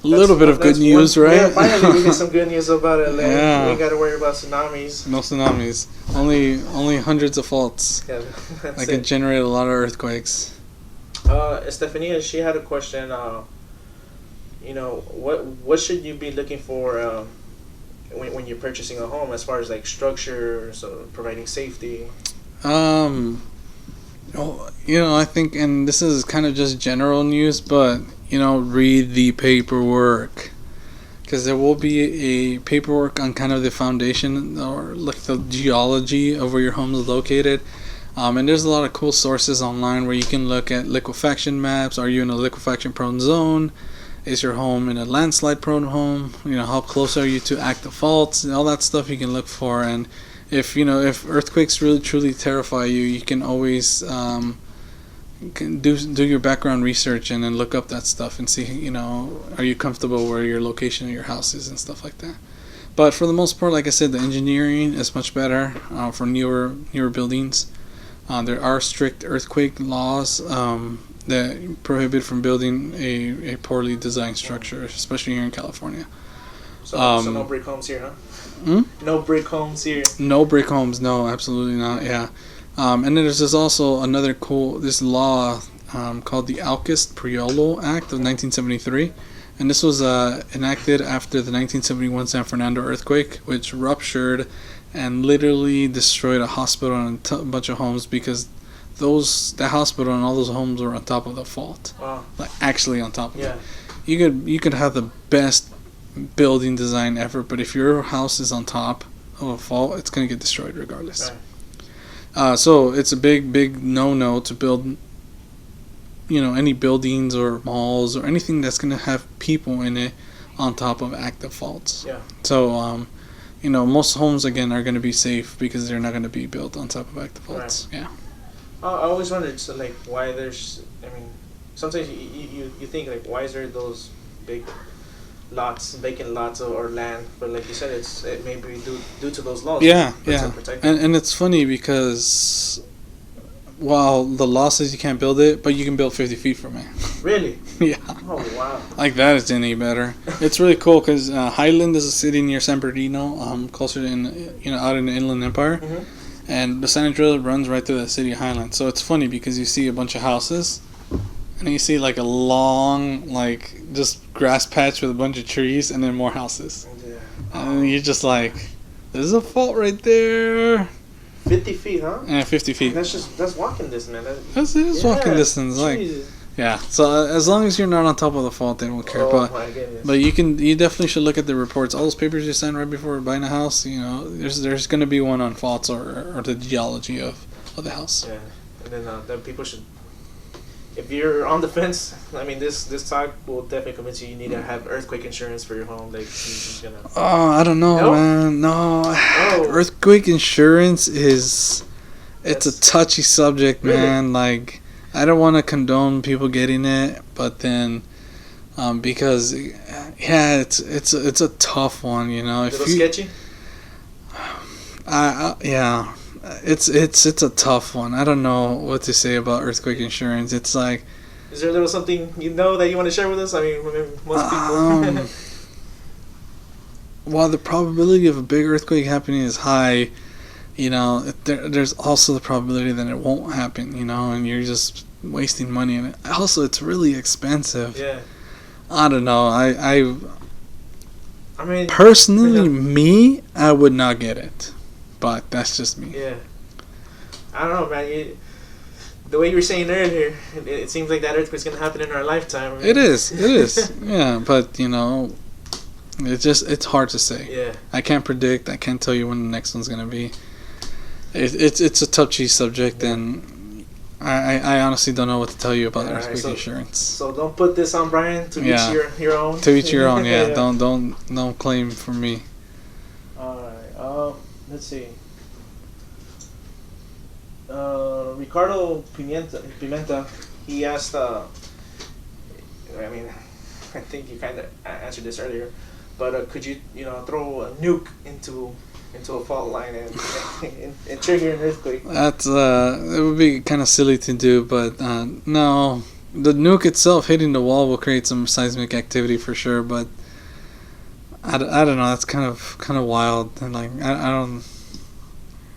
A little bit of good news, right? Yeah, finally we get some good news about it. Yeah. We ain't got to worry about tsunamis. No tsunamis. Only hundreds of faults. Yeah, that can generate a lot of earthquakes. Estefania, she had a question. What should you be looking for when you're purchasing a home, as far as like structure, so providing safety? I think, and this is kind of just general news, but read the paperwork, because there will be a paperwork on kind of the foundation or like the geology of where your home is located. And there's a lot of cool sources online where you can look at liquefaction maps. Are you in a liquefaction prone zone? Is your home in a landslide prone home? How close are you to active faults? And all that stuff you can look for. And if earthquakes really truly terrify you, you can always can do your background research and then look up that stuff and see, are you comfortable where your location of your house is and stuff like that. But for the most part, like I said, the engineering is much better for newer buildings. There are strict earthquake laws that prohibit from building a poorly designed structure, especially here in California. So no brick homes here, huh? No brick homes here. No brick homes, no, absolutely not. Yeah. And then there's also another this law called the Alkist-Priolo Act of 1973. And this was enacted after the 1971 San Fernando earthquake, which ruptured and literally destroyed a hospital and a bunch of homes, because that hospital and all those homes were on top of the fault. Wow. Like actually on top of it. You could have the best building design ever, but if your house is on top of a fault, it's going to get destroyed regardless. Right. So it's a big no-no to build, any buildings or malls or anything that's going to have people in it on top of active faults. Yeah. So, most homes, again, are going to be safe because they're not going to be built on top of active faults. Right. Yeah. I always wondered, why there's, sometimes you think, why is there those big vacant lots or land, but like you said, it may be due to those laws. Yeah. And it's funny because while the law says you can't build it, but you can build 50 feet from it. Really? Yeah. Oh, wow. Like that is any better. It's really cool because Highland is a city near San Bernardino, closer to out in the Inland Empire. Mm-hmm. And the San Andreas runs right through the city of Highland. So it's funny because you see a bunch of houses, and then you see a long, just grass patch with a bunch of trees, and then more houses. Yeah. And you're just there's a fault right there. 50 feet, huh? Yeah, 50 feet. That's walking distance, man. That's walking distance. Jesus. Yeah. So as long as you're not on top of the fault, they don't care. Oh, my goodness. But you definitely should look at the reports. All those papers you sign right before buying a house, there's going to be one on faults or the geology of the house. Yeah. and then people should. If you're on the fence, I mean, this talk will definitely convince you need to have earthquake insurance for your home. Like, you're just gonna. Oh, I don't know, No? man. No, Oh. earthquake insurance is it's a That's- touchy subject, Really? man. Like, I don't want to condone people getting it, but then because yeah, it's a tough one, you know. A little sketchy. Yeah, it's a tough one. I don't know what to say about earthquake insurance. It's like Is there a little something you know that you want to share with us? I mean, most people. while the probability of a big earthquake happening is high, you know, there's also the probability that it won't happen, you know, and you're just wasting money on it. Also, it's really expensive. Yeah. I don't know. I mean, personally, me, I would not get it, but that's just me. Yeah. I don't know, man. The way you were saying earlier, it seems like that earthquake's gonna happen in our lifetime. Right? It is. Yeah, but you know, it's hard to say. Yeah. I can't predict. I can't tell you when the next one's gonna be. It's a touchy subject, and I honestly don't know what to tell you about earthquake insurance. So don't put this on Bryan to Yeah. each your own. To each your own. Yeah. Don't claim for me. All right. Let's see. Ricardo Pimenta, he asked. I mean, I think you kind of answered this earlier, but could you throw a nuke into a fault line and trigger an earthquake? That's it would be kind of silly to do, but no, the nuke itself hitting the wall will create some seismic activity for sure, but I don't know. That's kind of wild, and like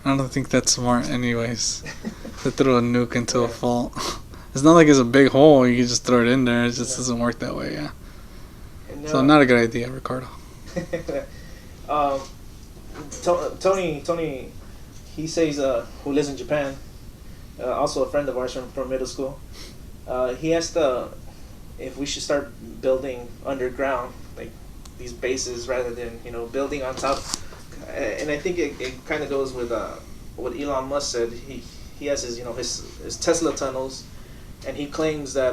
I don't think that's smart, anyways. To throw a nuke into a fault. It's not like it's a big hole. You can just throw it in there. It just doesn't work that way. Yeah. And, So not a good idea, Ricardo. Tony, he says who lives in Japan, also a friend of ours from middle school. He asked if we should start building underground, like these bases, rather than building on top. And I think it kind of goes with what Elon Musk said. He has his Tesla tunnels, and he claims that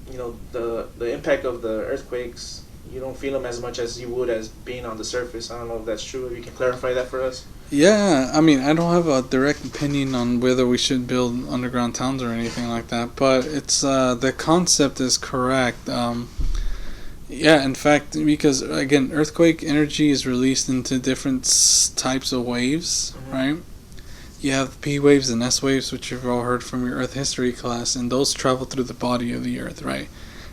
the impact of the earthquakes, you don't feel them as much as you would as being on the surface. I don't know if that's true. If you can clarify that for us. Yeah, I mean, I don't have a direct opinion on whether we should build underground towns or anything like that, but it's the concept is correct. Yeah, in fact, because again, earthquake energy is released into different types of waves, right? You have P waves and S waves, which you've all heard from your Earth history class, and those travel through the body of the Earth, right?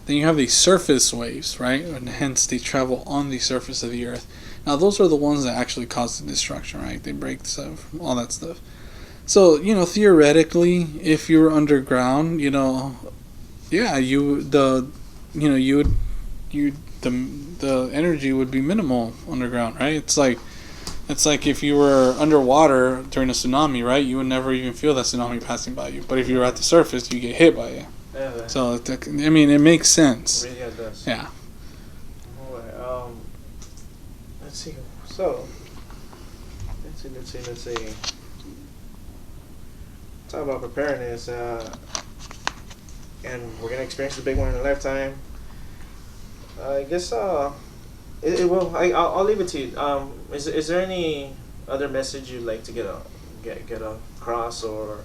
Then you have the surface waves, right? And hence they travel on the surface of the Earth. Now, those are the ones that actually cause the destruction, right? They break stuff, all that stuff. So, theoretically, if you were underground, yeah, the energy would be minimal underground, right? It's like if you were underwater during a tsunami, right? You would never even feel that tsunami passing by you. But if you were at the surface, you get hit by it. Yeah. So I mean, it makes sense. Really, it does. Yeah. Alright. Let's see. So, let's see. Talk about preparedness. And we're gonna experience the big one in a lifetime. I guess I'll leave it to you. Is there any other message you'd like to get across, or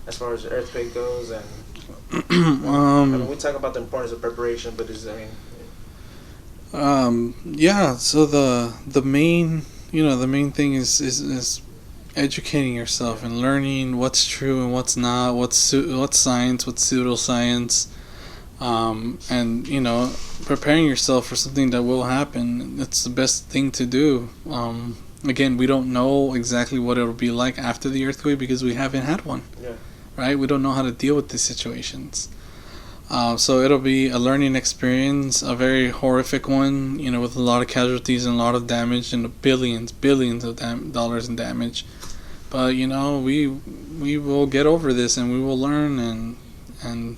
as far as the earthquake goes? And I mean, we talk about the importance of preparation, but yeah. So the main thing is educating yourself and learning what's true and what's not, what's science, what's pseudoscience. And preparing yourself for something that will happen. That's the best thing to do. Again, we don't know exactly what it'll be like after the earthquake because we haven't had one. Yeah. Right? We don't know how to deal with these situations. So it'll be a learning experience, a very horrific one, with a lot of casualties and a lot of damage and billions of dollars in damage. But we will get over this and we will learn and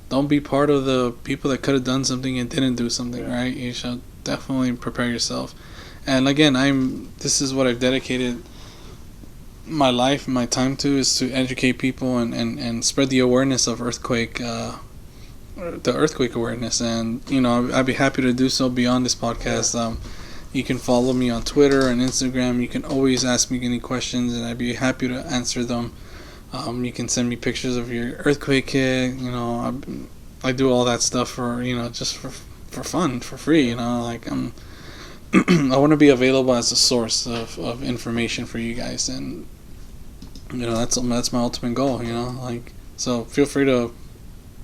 don't be part of the people that could have done something and didn't do something, yeah. Right? You should definitely prepare yourself. And again, this is what I've dedicated my life, my time to, is to educate people and spread the awareness of earthquake, the earthquake awareness. And I'd be happy to do so beyond this podcast. You can follow me on Twitter and Instagram. You can always ask me any questions, and I'd be happy to answer them. You can send me pictures of your earthquake kit. I do all that stuff for just for fun, for free. Like I want to be available as a source of information for you guys, and that's my ultimate goal. Like, so feel free to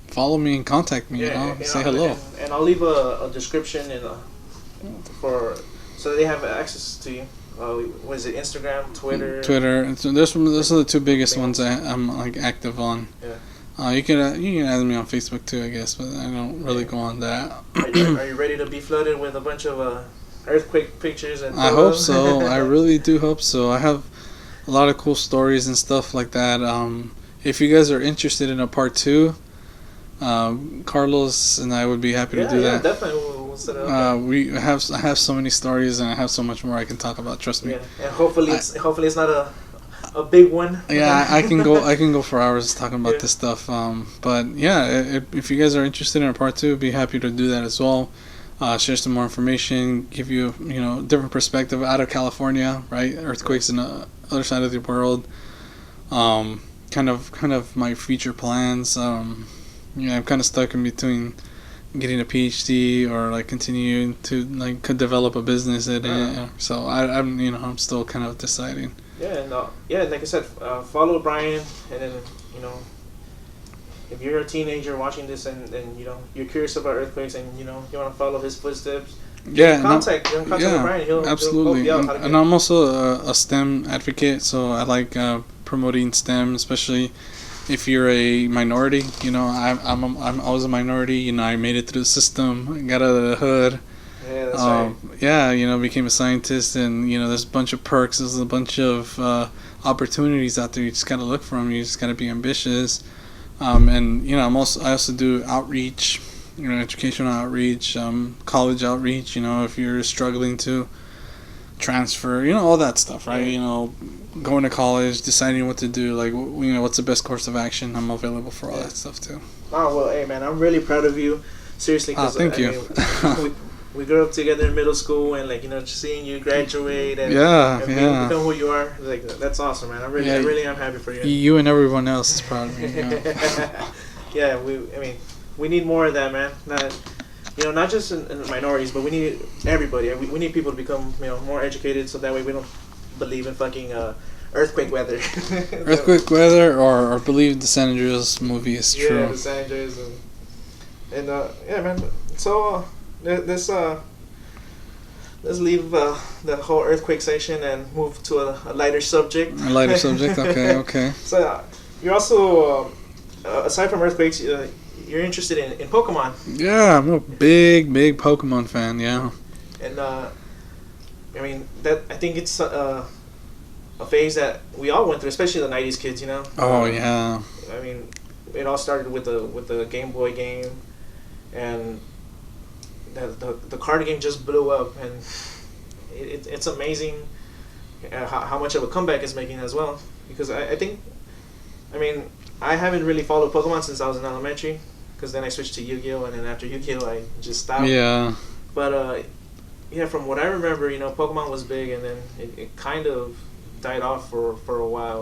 follow me and contact me. Say hello. And I'll leave a description for so they have access to you. What is it? Instagram, Twitter. Those are the two biggest ones I'm like active on. Yeah. You can add me on Facebook too, I guess, but I don't really go on that. Are you ready to be flooded with a bunch of earthquake pictures and photos? I hope so. I really do hope so. I have a lot of cool stories and stuff like that. If you guys are interested in a part 2, Carlos and I would be happy to do that. Yeah, definitely. We'll set it up. I have so many stories, and I have so much more I can talk about. Trust me. Yeah, and hopefully it's not a big one. Yeah, I can go for hours talking about this stuff. But yeah, if you guys are interested in a part 2, I'd be happy to do that as well. Share some more information, give you different perspective out of California, right? Earthquakes in the other side of the world. Kind of my future plans. I'm kind of stuck in between getting a PhD or like continuing to could develop a business in it. So I'm still kind of deciding. Yeah, like I said, follow Bryan, and then if you're a teenager watching this and you're curious about earthquakes and you want to follow his footsteps, contact Bryan. He'll absolutely. He'll help you out. And I'm also a STEM advocate, so I like promoting STEM, especially if you're a minority. I was a minority. I made it through the system. I got out of the hood. Yeah, that's right. Yeah, became a scientist, and there's a bunch of perks. There's a bunch of opportunities out there. You just gotta look for them. You just gotta be ambitious. And I also do outreach, educational outreach, college outreach. If you're struggling to transfer, all that stuff, right? Going to college, deciding what to do, what's the best course of action. I'm available for all that stuff too. Oh well, hey man, I'm really proud of you. Seriously, because thank you. We grew up together in middle school, and just seeing you graduate and become who you are, that's awesome, man. I really am happy for you. You and everyone else is proud of me. Yeah, we need more of that, man. Not just in minorities, but we need everybody. We need people to become more educated, so that way we don't believe in fucking earthquake weather. Earthquake weather, or believe the San Andreas movie is true. Yeah, the San Andreas and yeah, man. So. Let's leave the whole earthquake section and move to a lighter subject. A lighter subject, okay. So you're also, aside from earthquakes, you're interested in Pokemon. Yeah, I'm a big Pokemon fan. Yeah. And I think it's a phase that we all went through, especially the '90s kids. Oh yeah. It all started with the Game Boy game, and the card game just blew up, and it's amazing how much of a comeback it's making as well. Because I think, I haven't really followed Pokemon since I was in elementary, because then I switched to Yu-Gi-Oh, and then after Yu-Gi-Oh I just stopped. Yeah. But from what I remember, Pokemon was big, and then it kind of died off for a while,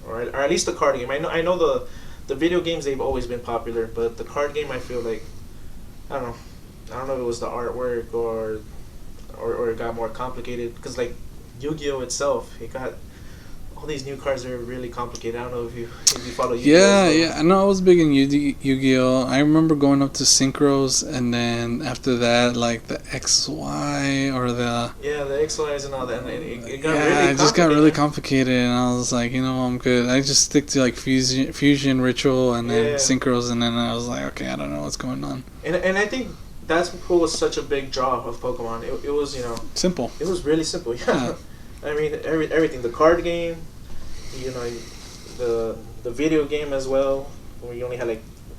or at least the card game. I know the video games, they've always been popular, but the card game, I feel like, I don't know if it was the artwork or it got more complicated, because Yu-Gi-Oh itself, it got all these new cards that are really complicated. I don't know if you follow Yu-Gi-Oh. Yeah. I know I was big in Yu-Gi-Oh. I remember going up to Synchros, and then after that, the XY or the... Yeah, the XYs and all that. And it got really complicated. It just got really complicated, and I was like, I'm good. I just stick to Fusion, Ritual, and then Synchros, and then I was like, okay, I don't know what's going on. And I think that's what was such a big draw of Pokemon. It was, simple. It was really simple, yeah. Everything. The card game, the video game as well, where you only had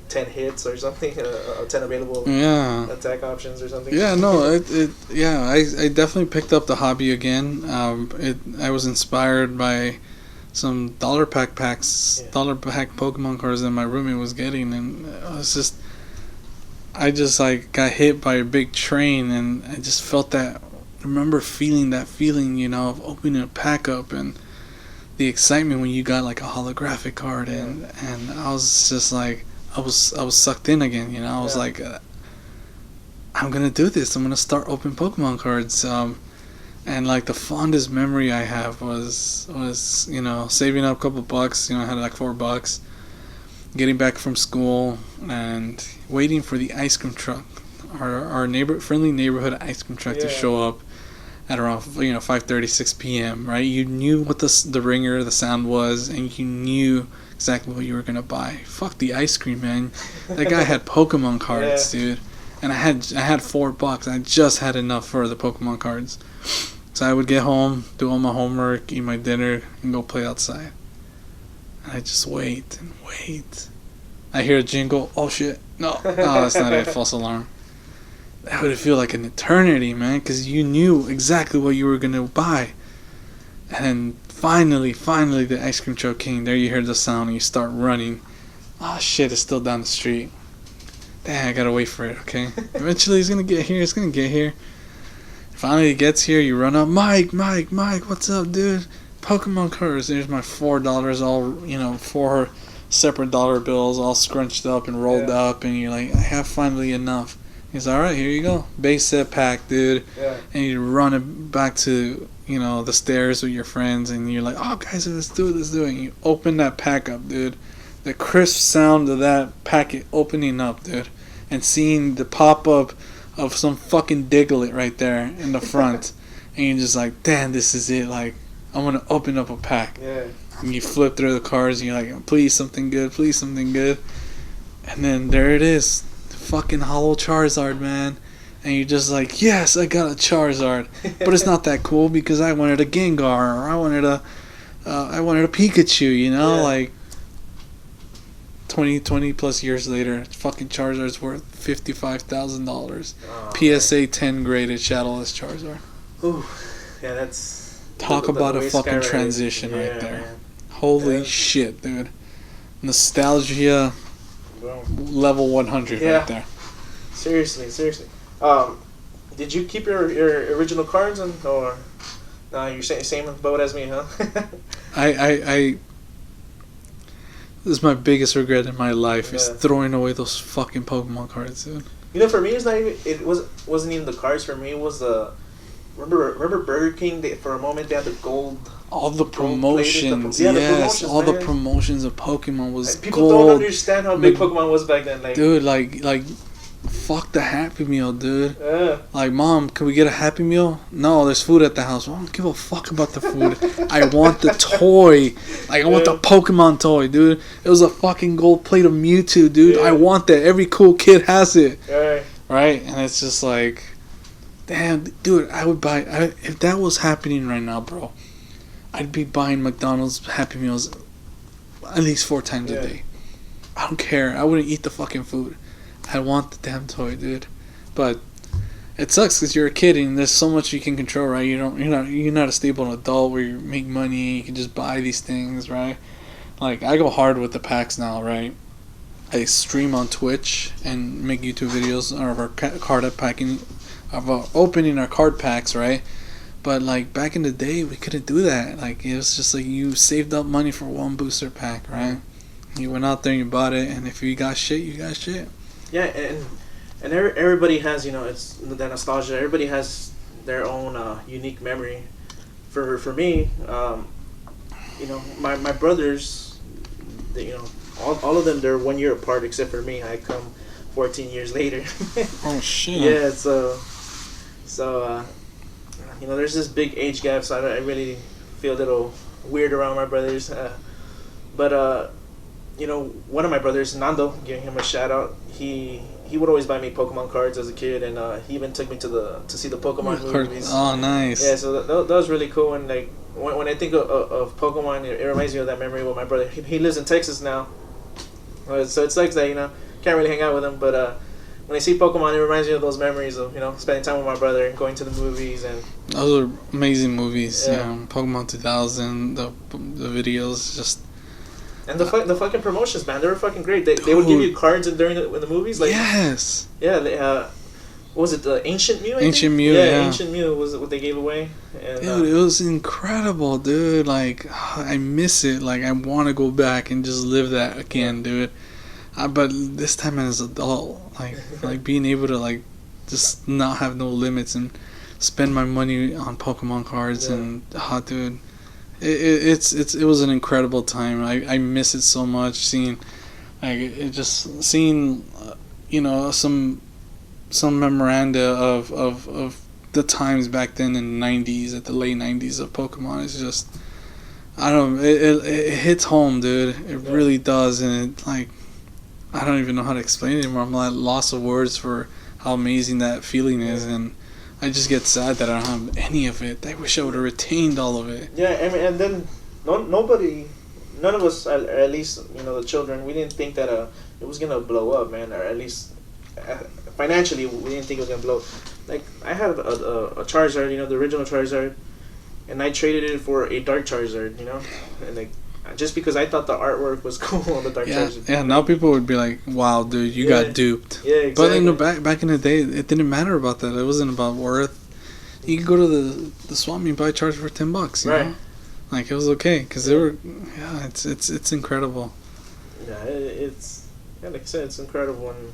10 hits or something, 10 available attack options or something. Yeah, no, I definitely picked up the hobby again. I was inspired by some dollar packs, Yeah. dollar pack Pokemon cards that my roommate was getting, and it was just, I just like got hit by a big train, and I just felt that. I remember feeling that feeling, of opening a pack up and the excitement when you got like a holographic card, and I was just like, I was sucked in again, I was like, I'm gonna do this. I'm gonna start opening Pokemon cards. And like the fondest memory I have was saving up a couple bucks. I had like $4, getting back from school and waiting for the ice cream truck, our friendly neighborhood ice cream truck to show up at around 5:30, 6 p.m. Right? You knew what the ringer, the sound was, and you knew exactly what you were gonna buy. Fuck the ice cream, man. That guy had Pokemon cards, dude, and I had $4. I just had enough for the Pokemon cards. So I would get home, do all my homework, eat my dinner, and go play outside. And I just wait and wait. I hear a jingle. Oh shit! No, that's not it. False alarm. That would feel like an eternity, man, because you knew exactly what you were gonna buy. And then finally, the ice cream truck came. There you hear the sound, and you start running. Oh shit! It's still down the street. Damn, I gotta wait for it. Okay. Eventually, it's gonna get here. Finally, it gets here. You run up, Mike, what's up, dude? Pokemon cards. There's my $4, all 4 separate dollar bills, all scrunched up and rolled up, and you're like, I have finally enough. He's all right. Here you go, base set pack, dude. Yeah. And you run it back to the stairs with your friends, and you're like, oh guys, let's do it. And you open that pack up, dude. The crisp sound of that packet opening up, dude, and seeing the pop up of some fucking Diglett right there in the front, and you're just like, damn, this is it. Like, I'm gonna open up a pack. Yeah. And you flip through the cards, and you're like, please something good. And then there it is, the fucking hollow Charizard, man. And you're just like, yes, I got a Charizard, but it's not that cool because I wanted a Gengar, or I wanted a Pikachu, like. 20 plus years later, fucking Charizard's worth $55,000. PSA 10 graded Shadowless Charizard. Ooh, yeah, that's talk about a fucking transition right there. Man. Holy shit, dude! Nostalgia level 100 right there. Seriously. Did you keep your original cards, or no? You're same boat as me, huh? I This is my biggest regret in my life is throwing away those fucking Pokemon cards, dude. For me, it's not even. Wasn't even the cards. For me, it was the. Remember Burger King? For a moment, they had the gold. All the promotions, the promotions of Pokemon was people gold. People don't understand how big Pokemon was back then. Like, dude, like, fuck the Happy Meal, dude. Like, Mom, can we get a Happy Meal? No, there's food at the house. I don't give a fuck about the food. I want the toy. Like, I want the Pokemon toy, dude. It was a fucking gold plate of Mewtwo, dude. I want that. Every cool kid has it. Right? And it's just like, damn, dude, I would buy. If that was happening right now, bro, I'd be buying McDonald's Happy Meals at least 4 times a day. I don't care. I wouldn't eat the fucking food. I want the damn toy, dude. But it sucks because you're a kid and there's so much you can control, right? You're not a stable adult where you make money. You can just buy these things, right? Like, I go hard with the packs now, right? I stream on Twitch and make YouTube videos of our card packing, of opening our card packs, right? But like back in the day, we couldn't do that. Like, it was just like you saved up money for one booster pack, right? You went out there and you bought it, and if you got shit, you got shit. Yeah, and everybody has, it's that nostalgia. Everybody has their own unique memory. For me, my brothers, all of them, they're 1 year apart except for me. I come 14 years later. Oh shit. Yeah, so there's this big age gap, so I really feel a little weird around my brothers. But one of my brothers, Nando, giving him a shout out. He would always buy me Pokemon cards as a kid, and he even took me to see the Pokemon movies. Oh, nice. Yeah, so that was really cool. And like when I think of Pokemon, it reminds me of that memory with my brother. He lives in Texas now, so it sucks that can't really hang out with him. But when I see Pokemon, it reminds me of those memories of spending time with my brother and going to the movies and. Those are amazing movies. Yeah. Yeah, Pokemon 2000, the videos, just. And the fucking promotions, man, they were fucking great. They would give you cards during in the movies, like yes. Yeah, what was it, the Ancient Mew? Ancient Mew, yeah, yeah. Ancient Mew was what they gave away. And, Dude, it was incredible, dude. Like, I miss it. Like, I want to go back and just live that again, dude. But this time as an adult, like being able to like just not have no limits and spend my money on Pokemon cards and dude, it was an incredible time. I miss it so much. Seeing some memoranda of the times back then in the 90s, at the late 90s of Pokemon. It's just, I don't know, it hits home, dude. It really does. And it, like, I don't even know how to explain it anymore. I'm like lost of words for how amazing that feeling is, and I just get sad that I don't have any of it. I wish I would have retained all of it. Yeah, I mean, and then none of us, at least the children, we didn't think that it was gonna blow up, man, or at least financially we didn't think it was gonna blow. Like, I had a Charizard, the original Charizard, and I traded it for a Dark Charizard, and like, just because I thought the artwork was cool on the Dark Charizard. Yeah, now people would be like, wow, dude, you got duped. Yeah, exactly. But back in the day, it didn't matter about that. It wasn't about worth. You could go to the swap meet and buy a Charizard for $10, you know? Like, it was okay, because they were, it's incredible. Yeah, it's, like I said, it's incredible. And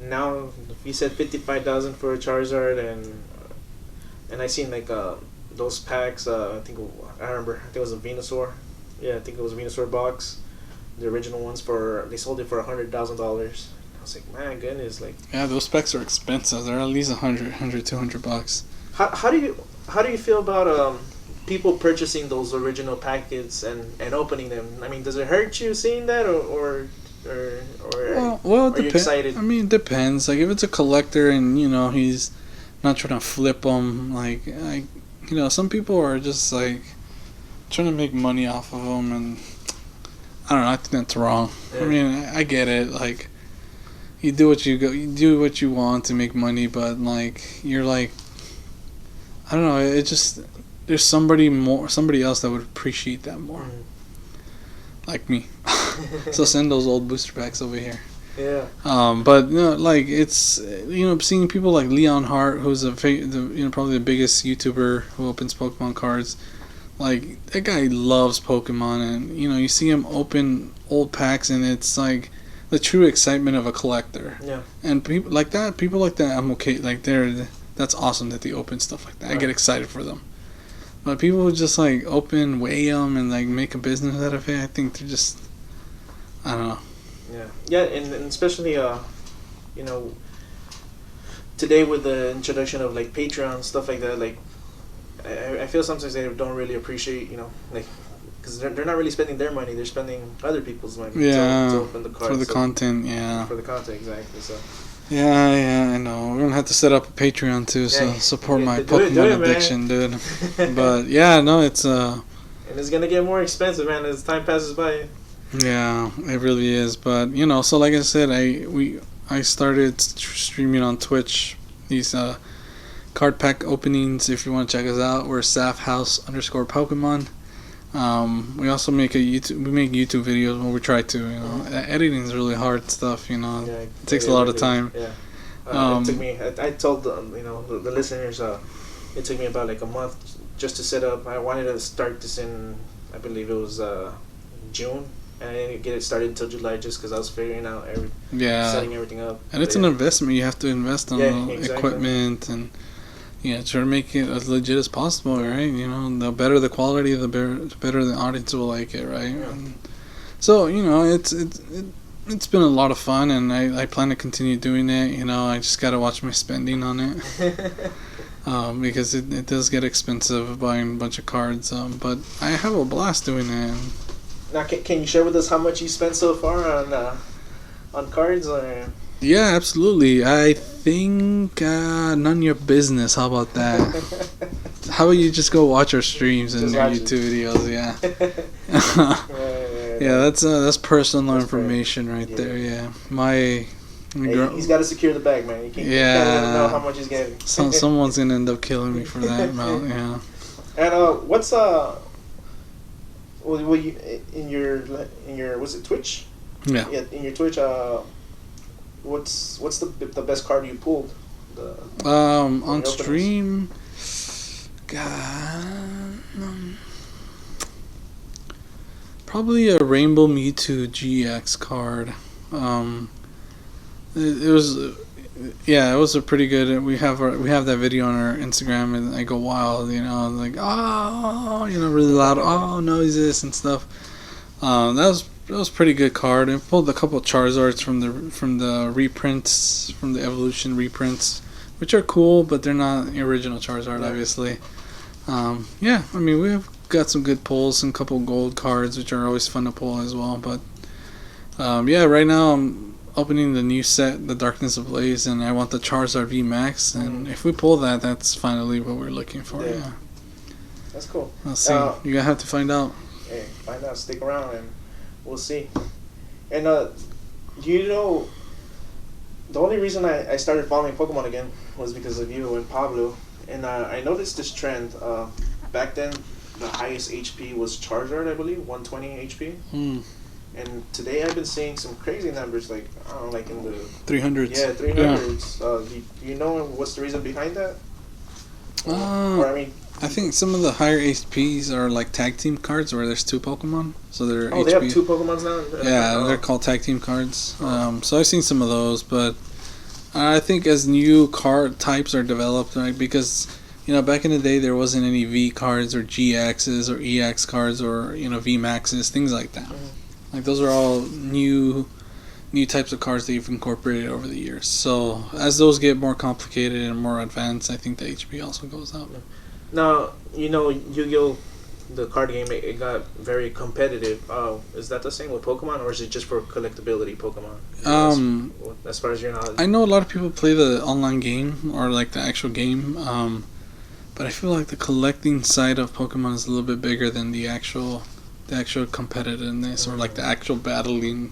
now, if you said 55,000 for a Charizard, and I seen like those packs. I think it was a Venusaur. Yeah, I think it was a Venusaur box. The original ones they sold it for $100,000. I was like, my goodness, like. Yeah, those specs are expensive. They're at least $200. How do you feel about people purchasing those original packets and opening them? I mean, does it hurt you seeing that, or well, are you excited? I mean, it depends. Like, if it's a collector and he's not trying to flip them, like some people are just like trying to make money off of them, and I don't know. I think that's wrong. Yeah. I mean, I get it. Like, you do what you want to make money, but like, you're like, I don't know. It just, there's somebody else that would appreciate that more. Like me. So send those old booster packs over here. Yeah. But like, it's seeing people like Leon Hart, who's probably the biggest YouTuber who opens Pokemon cards. Like, that guy loves Pokemon, and you see him open old packs, and it's like the true excitement of a collector. Yeah. And people like that, I'm okay. Like, that's awesome that they open stuff like that. Right. I get excited for them. But people who just like weigh them, and like make a business out of it, I think they're just, I don't know. Yeah, and especially today with the introduction of like Patreon, stuff like that, like I feel sometimes they don't really appreciate, like, because they're not really spending their money, they're spending other people's money to open the cards. For the content, yeah. For the content, exactly. So. Yeah, I know. We're gonna have to set up a Patreon too, so support my Pokemon addiction, dude. But yeah, no, it's and it's gonna get more expensive, man, as time passes by. Yeah, it really is. But so like I said, I started streaming on Twitch these card pack openings. If you want to check us out, we're SafHouse_Pokemon. We also make YouTube videos when we try to. Editing is really hard stuff. It takes a lot of time. Yeah. It took me. I told the listeners. It took me about like a month just to set up. I wanted to start this in, I believe it was June. And I didn't get it started until July just because I was figuring out setting everything up. And it's an investment. You have to invest on equipment and try to make it as legit as possible, right? The better the quality, the better the audience will like it, right? Yeah. And so it's been a lot of fun, and I plan to continue doing it. I just gotta watch my spending on it. Because it does get expensive buying a bunch of cards. But I have a blast doing it. Now, can you share with us how much you spent so far on cards? Or? Yeah, absolutely. I think none of your business. How about that? How about you just go watch our streams and our YouTube videos? Yeah. Yeah, that's personal information right there. Yeah, my Hey, he's got to secure the bag, man. You can't let him know how much he's getting. Someone's gonna end up killing me for that amount. Yeah. And what's well, you in your what's it, Twitch? Yeah. Yeah, in your Twitch. What's the best card you pulled? On stream. God. Probably a Rainbow Mewtwo GX card. It was. Yeah, it was a pretty good. We have that video on our Instagram, and I go wild, like really loud, noises and stuff. That was a pretty good card. I pulled a couple of Charizards from the reprints, from the Evolution reprints, which are cool, but they're not the original Charizard, obviously. Yeah, I mean we've got some good pulls and a couple of gold cards, which are always fun to pull as well. But yeah, right now I'm opening the new set, the Darkness Ablaze, and I want the Charizard V Max, and if we pull that, that's finally what we're looking for. Yeah. That's cool. Let's see. You're gonna have to find out. Hey, find out. Stick around, and we'll see. And do you know? The only reason I started following Pokemon again was because of you and Pablo, and I noticed this trend. Back then, the highest HP was Charizard, I believe, 120 HP. And today I've been seeing some crazy numbers, like I don't know, like in the 300s. Yeah, 300s. Do you know what's the reason behind that? Or I mean, I think some of the higher HPs are like tag team cards where there's two Pokemon, so they're HP. They have two Pokemons now. Yeah, they're called tag team cards. So I've seen some of those, but I think as new card types are developed, right? Because back in the day there wasn't any V cards or GXs or EX cards or V Maxes, things like that. Like those are all new types of cards that you've incorporated over the years. So as those get more complicated and more advanced, I think the HP also goes up. Now Yu-Gi-Oh, the card game, it got very competitive. Is that the same with Pokemon, or is it just for collectability Pokemon? As far as your knowledge, I know a lot of people play the online game or like the actual game, but I feel like the collecting side of Pokemon is a little bit bigger than the actual competitiveness or like the actual battling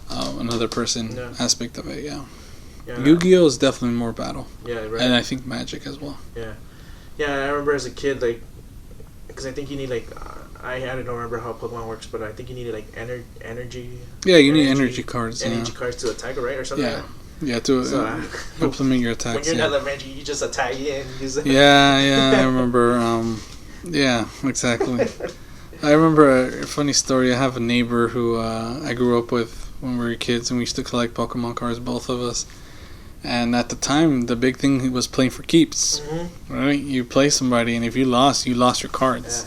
another person aspect of it. Yeah. Yu-Gi-Oh is definitely more battle. Yeah, right. And I think Magic as well. Yeah. I remember as a kid, like, because I think you need like I don't remember how Pokemon works, but I think you needed like energy. Yeah, you need energy cards. Energy cards to attack, right, or something. Yeah, to implement your attacks. When you're not Reggie, you just attack it. Yeah, I remember. Yeah, exactly. I remember a funny story. I have a neighbor who I grew up with when we were kids, and we used to collect Pokemon cards, both of us. And at the time, the big thing was playing for keeps. Right? You play somebody, and if you lost your cards.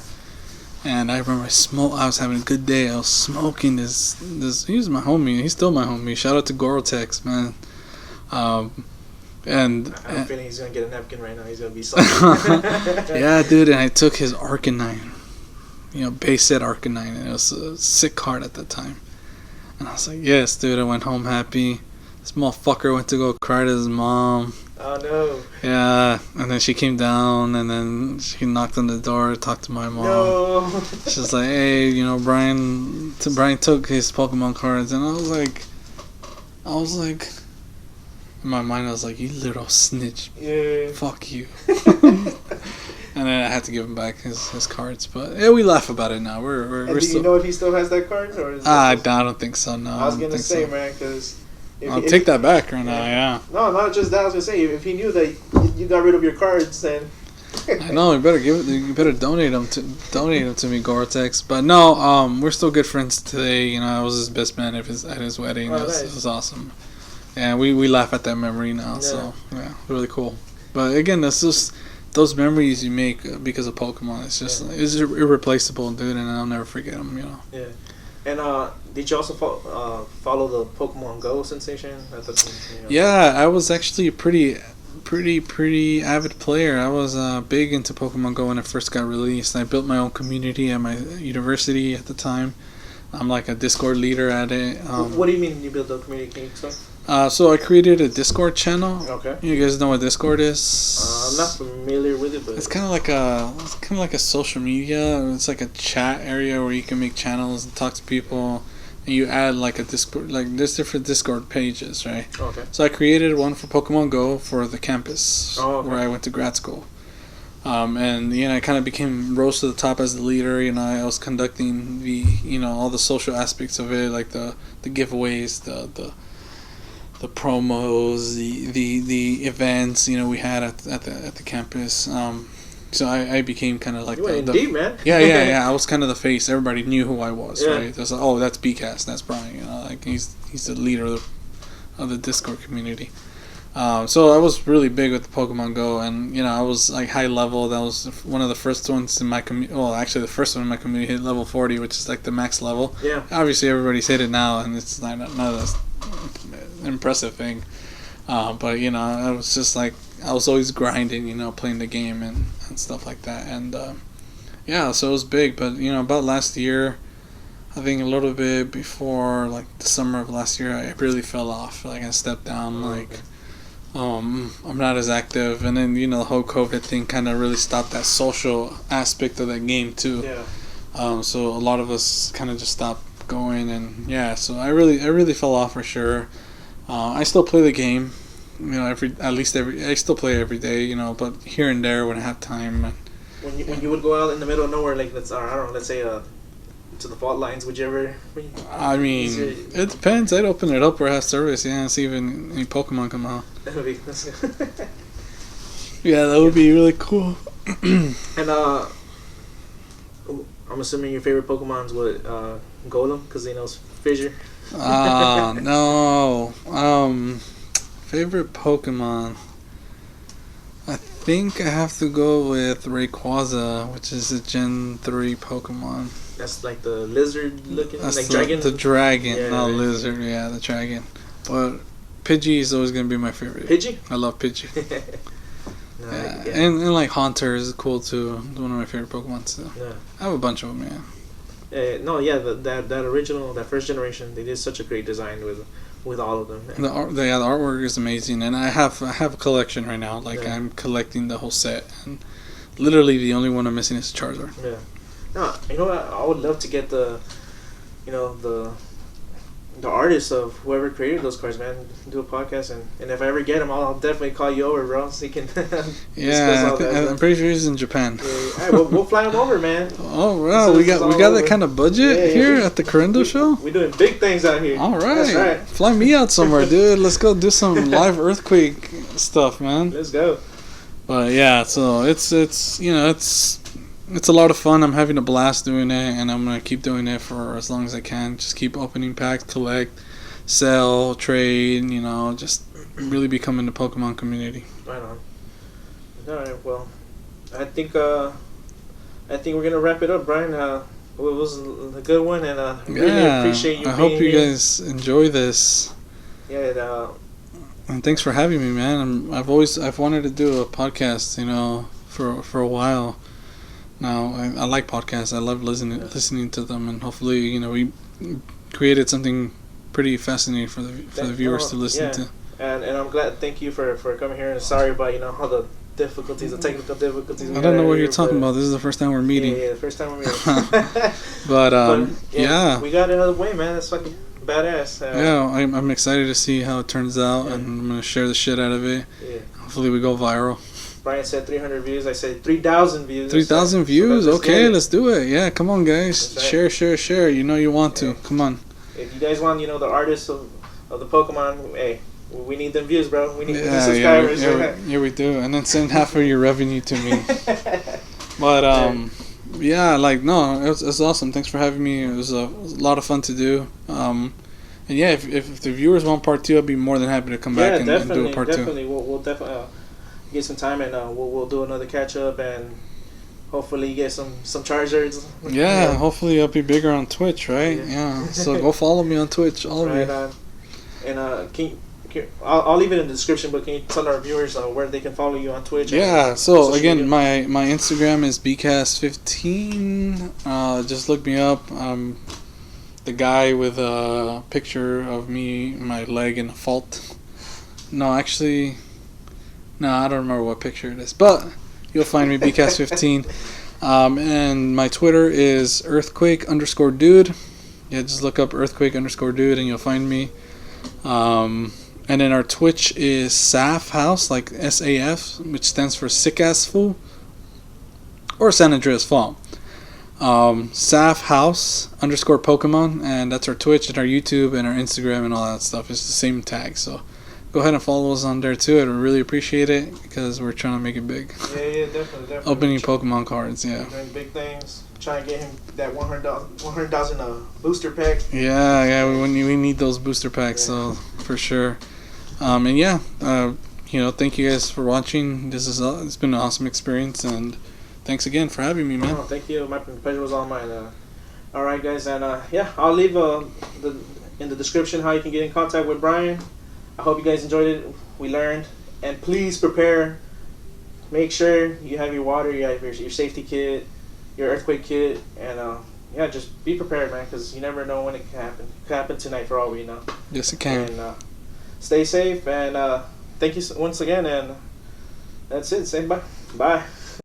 Yeah. And I remember I was having a good day. I was smoking this. He was my homie. He's still my homie. Shout out to Gorotex, man. And I have a feeling he's gonna get a napkin right now. He's gonna be salty. Yeah, dude. And I took his Arcanine. Base set Arcanine, and it was a sick card at that time. And I was like, yes, dude. I went home happy. This motherfucker went to go cry to his mom. Oh, no. Yeah, and then she came down, and then she knocked on the door, talked to my mom. No. She was like, hey, Bryan took his Pokemon cards, and I was like, in my mind, I was like, you little snitch. Yeah. Fuck you. And then I had to give him back his cards, but yeah, we laugh about it now. We're do you know if he still has that card, or is I don't think so. No, I was gonna say, man, because I'll take that back right now. Yeah. No, not just that. I was gonna say, if he knew that you got rid of your cards, then I know you better donate them to me, Gore-Tex. But no, we're still good friends today. I was his best man at his wedding. Oh, it was awesome. And we laugh at that memory now. So yeah, really cool. But again, that's just those memories you make because of Pokemon. It's irreplaceable, dude, and I'll never forget them. Yeah. And did you also follow the Pokemon Go sensation at the time? Yeah, I was actually a pretty avid player. I was big into Pokemon Go when it first got released. I built my own community at my university at the time. I'm like a Discord leader at it. What do you mean you built a community? Can you explain? So I created a Discord channel. Okay. You guys know what Discord is? I'm not familiar with it, but it's kind of like a social media. It's like a chat area where you can make channels and talk to people. and you add like a Discord, like there's different Discord pages, right? Okay. So I created one for Pokemon Go for the campus Okay. where I went to grad school. And I kind of became rose to the top as the leader. I was conducting all the social aspects of it, like the giveaways, the promos, the events we had at the campus. So I became kind of like you went deep, man. Yeah. I was kind of the face. Everybody knew who I was, Yeah. right? It was like, oh, that's BCast, that's Bryan. Like he's the leader of the Discord community. So I was really big with the Pokemon Go, and I was like high level. That was one of the first ones in my community. Well, actually, the first one in my community hit level 40, which is like the max level. Yeah. Obviously, everybody's hit it now, and it's not an impressive thing. But I was just like I was always grinding, playing the game and stuff like that, and so it was big. But about last year, I think a little bit before like the summer of last year, I really fell off. Like I stepped down, I'm not as active, and then the whole COVID thing kind of really stopped that social aspect of that game too. Yeah. So a lot of us kind of just stopped going, and so I really fell off for sure. I still play the game, I still play every day, but here and there when I have time. When you would go out in the middle of nowhere, like let's say to the fault lines, would you ever? I mean, it depends. I'd open it up or have service, and see if any Pokemon come out. That would be. Yeah, that would be really cool. And I'm assuming your favorite Pokemon's what Golem, because it's Fissure. No. Favorite Pokemon. I think I have to go with Rayquaza, which is a Gen 3 Pokemon. That's like the lizard looking, That's like the, dragon. the dragon, Yeah, not right. lizard. Yeah, the dragon. But Pidgey is always gonna be my favorite. Pidgey. I love Pidgey. No, Yeah, yeah. and like Haunter is cool too. One of my favorite Pokemon. So Yeah. I have a bunch of them. Yeah. That original, that first generation, they did such a great design with all of them. The artwork is amazing, and I have a collection right now. Like Yeah. I'm collecting the whole set, and literally the only one I'm missing is Charizard. Yeah. No, what? I would love to get the artists of whoever created those cards, man. Do a podcast, and if I ever get them, I'll definitely call you over, bro, so you can. Yeah, all that, I'm pretty sure he's in Japan. Yeah, all right, we'll fly them over, man. Oh wow, So we this is got that all kind of budget Yeah, here we- at the Carrendo show. We're doing big things out here. All right. That's right. Fly me out somewhere, dude. Let's go do some live earthquake stuff, man. Let's go. But yeah, so it's a lot of fun. I'm having a blast doing it, and I'm gonna keep doing it for as long as I can. Just keep opening packs, collect, sell, trade. Just really becoming the Pokemon community. Right on. All right. Well, I think we're gonna wrap it up, Brian. It was a good one, and really appreciate you. I hope you here. guys enjoy this. Yeah. And thanks for having me, man. I've wanted to do a podcast, for a while. Now I like podcasts. I love listening to them, and hopefully, we created something pretty fascinating for the viewers to listen to. And I'm glad. Thank you for coming here. And sorry about all the difficulties, the technical difficulties. I don't know what you're talking about. This is the first time we're meeting. Yeah, the first time we're meeting. But yeah, we got it out of the way, man. That's fucking badass. I'm excited to see how it turns out, and I'm gonna share the shit out of it. Yeah. Hopefully, we go viral. Brian said 300 views. I said 3,000 views. 3,000 views. Okay, let's do it. Yeah, come on, guys. That's right. Share. You want to. Come on. If you guys want, the artists of the Pokemon, hey, we need them views, bro. We need the Yeah, subscribers. yeah, we do. And then send half of your revenue to me. But it was awesome. Thanks for having me. It was a lot of fun to do. And yeah, if the viewers want part 2, I'd be more than happy to come back and do a part 2. Definitely. We'll definitely get some time, and we'll do another catch up, and hopefully get some Charizards. Yeah, hopefully I'll be bigger on Twitch, right? Yeah. So go follow me on Twitch, all of you. And I'll leave it in the description, but can you tell our viewers where they can follow you on Twitch? Yeah, so again, my Instagram is bcast15. Just look me up. The guy with a picture of me, my leg in a fault. No, actually, I don't remember what picture it is, but you'll find me bcast15. And my Twitter is earthquake_dude. Yeah, just look up earthquake_dude and you'll find me. And then our Twitch is SAF House, like SAF, which stands for Sick Ass Fool, or San Andreas Fall. SAF House _Pokemon, and that's our Twitch and our YouTube and our Instagram and all that stuff. It's the same tag, so go ahead and follow us on there too. I'd really appreciate it because we're trying to make it big. Yeah, definitely. Opening Pokemon cards, yeah. Doing big things. Trying to get him that 100,000 booster pack. Yeah, we need those booster packs, so for sure. And yeah, thank you guys for watching. It's been an awesome experience, and thanks again for having me, man. Oh, thank you. My pleasure was all mine. All right, guys, and I'll leave in the description how you can get in contact with Bryan. I hope you guys enjoyed it. We learned, and please prepare. Make sure you have your water, you have your safety kit, your earthquake kit, and just be prepared, man, because you never know when it can happen. It could happen tonight for all we know. Yes, it can. And stay safe, and thank you once again, and that's it. Say bye. Bye.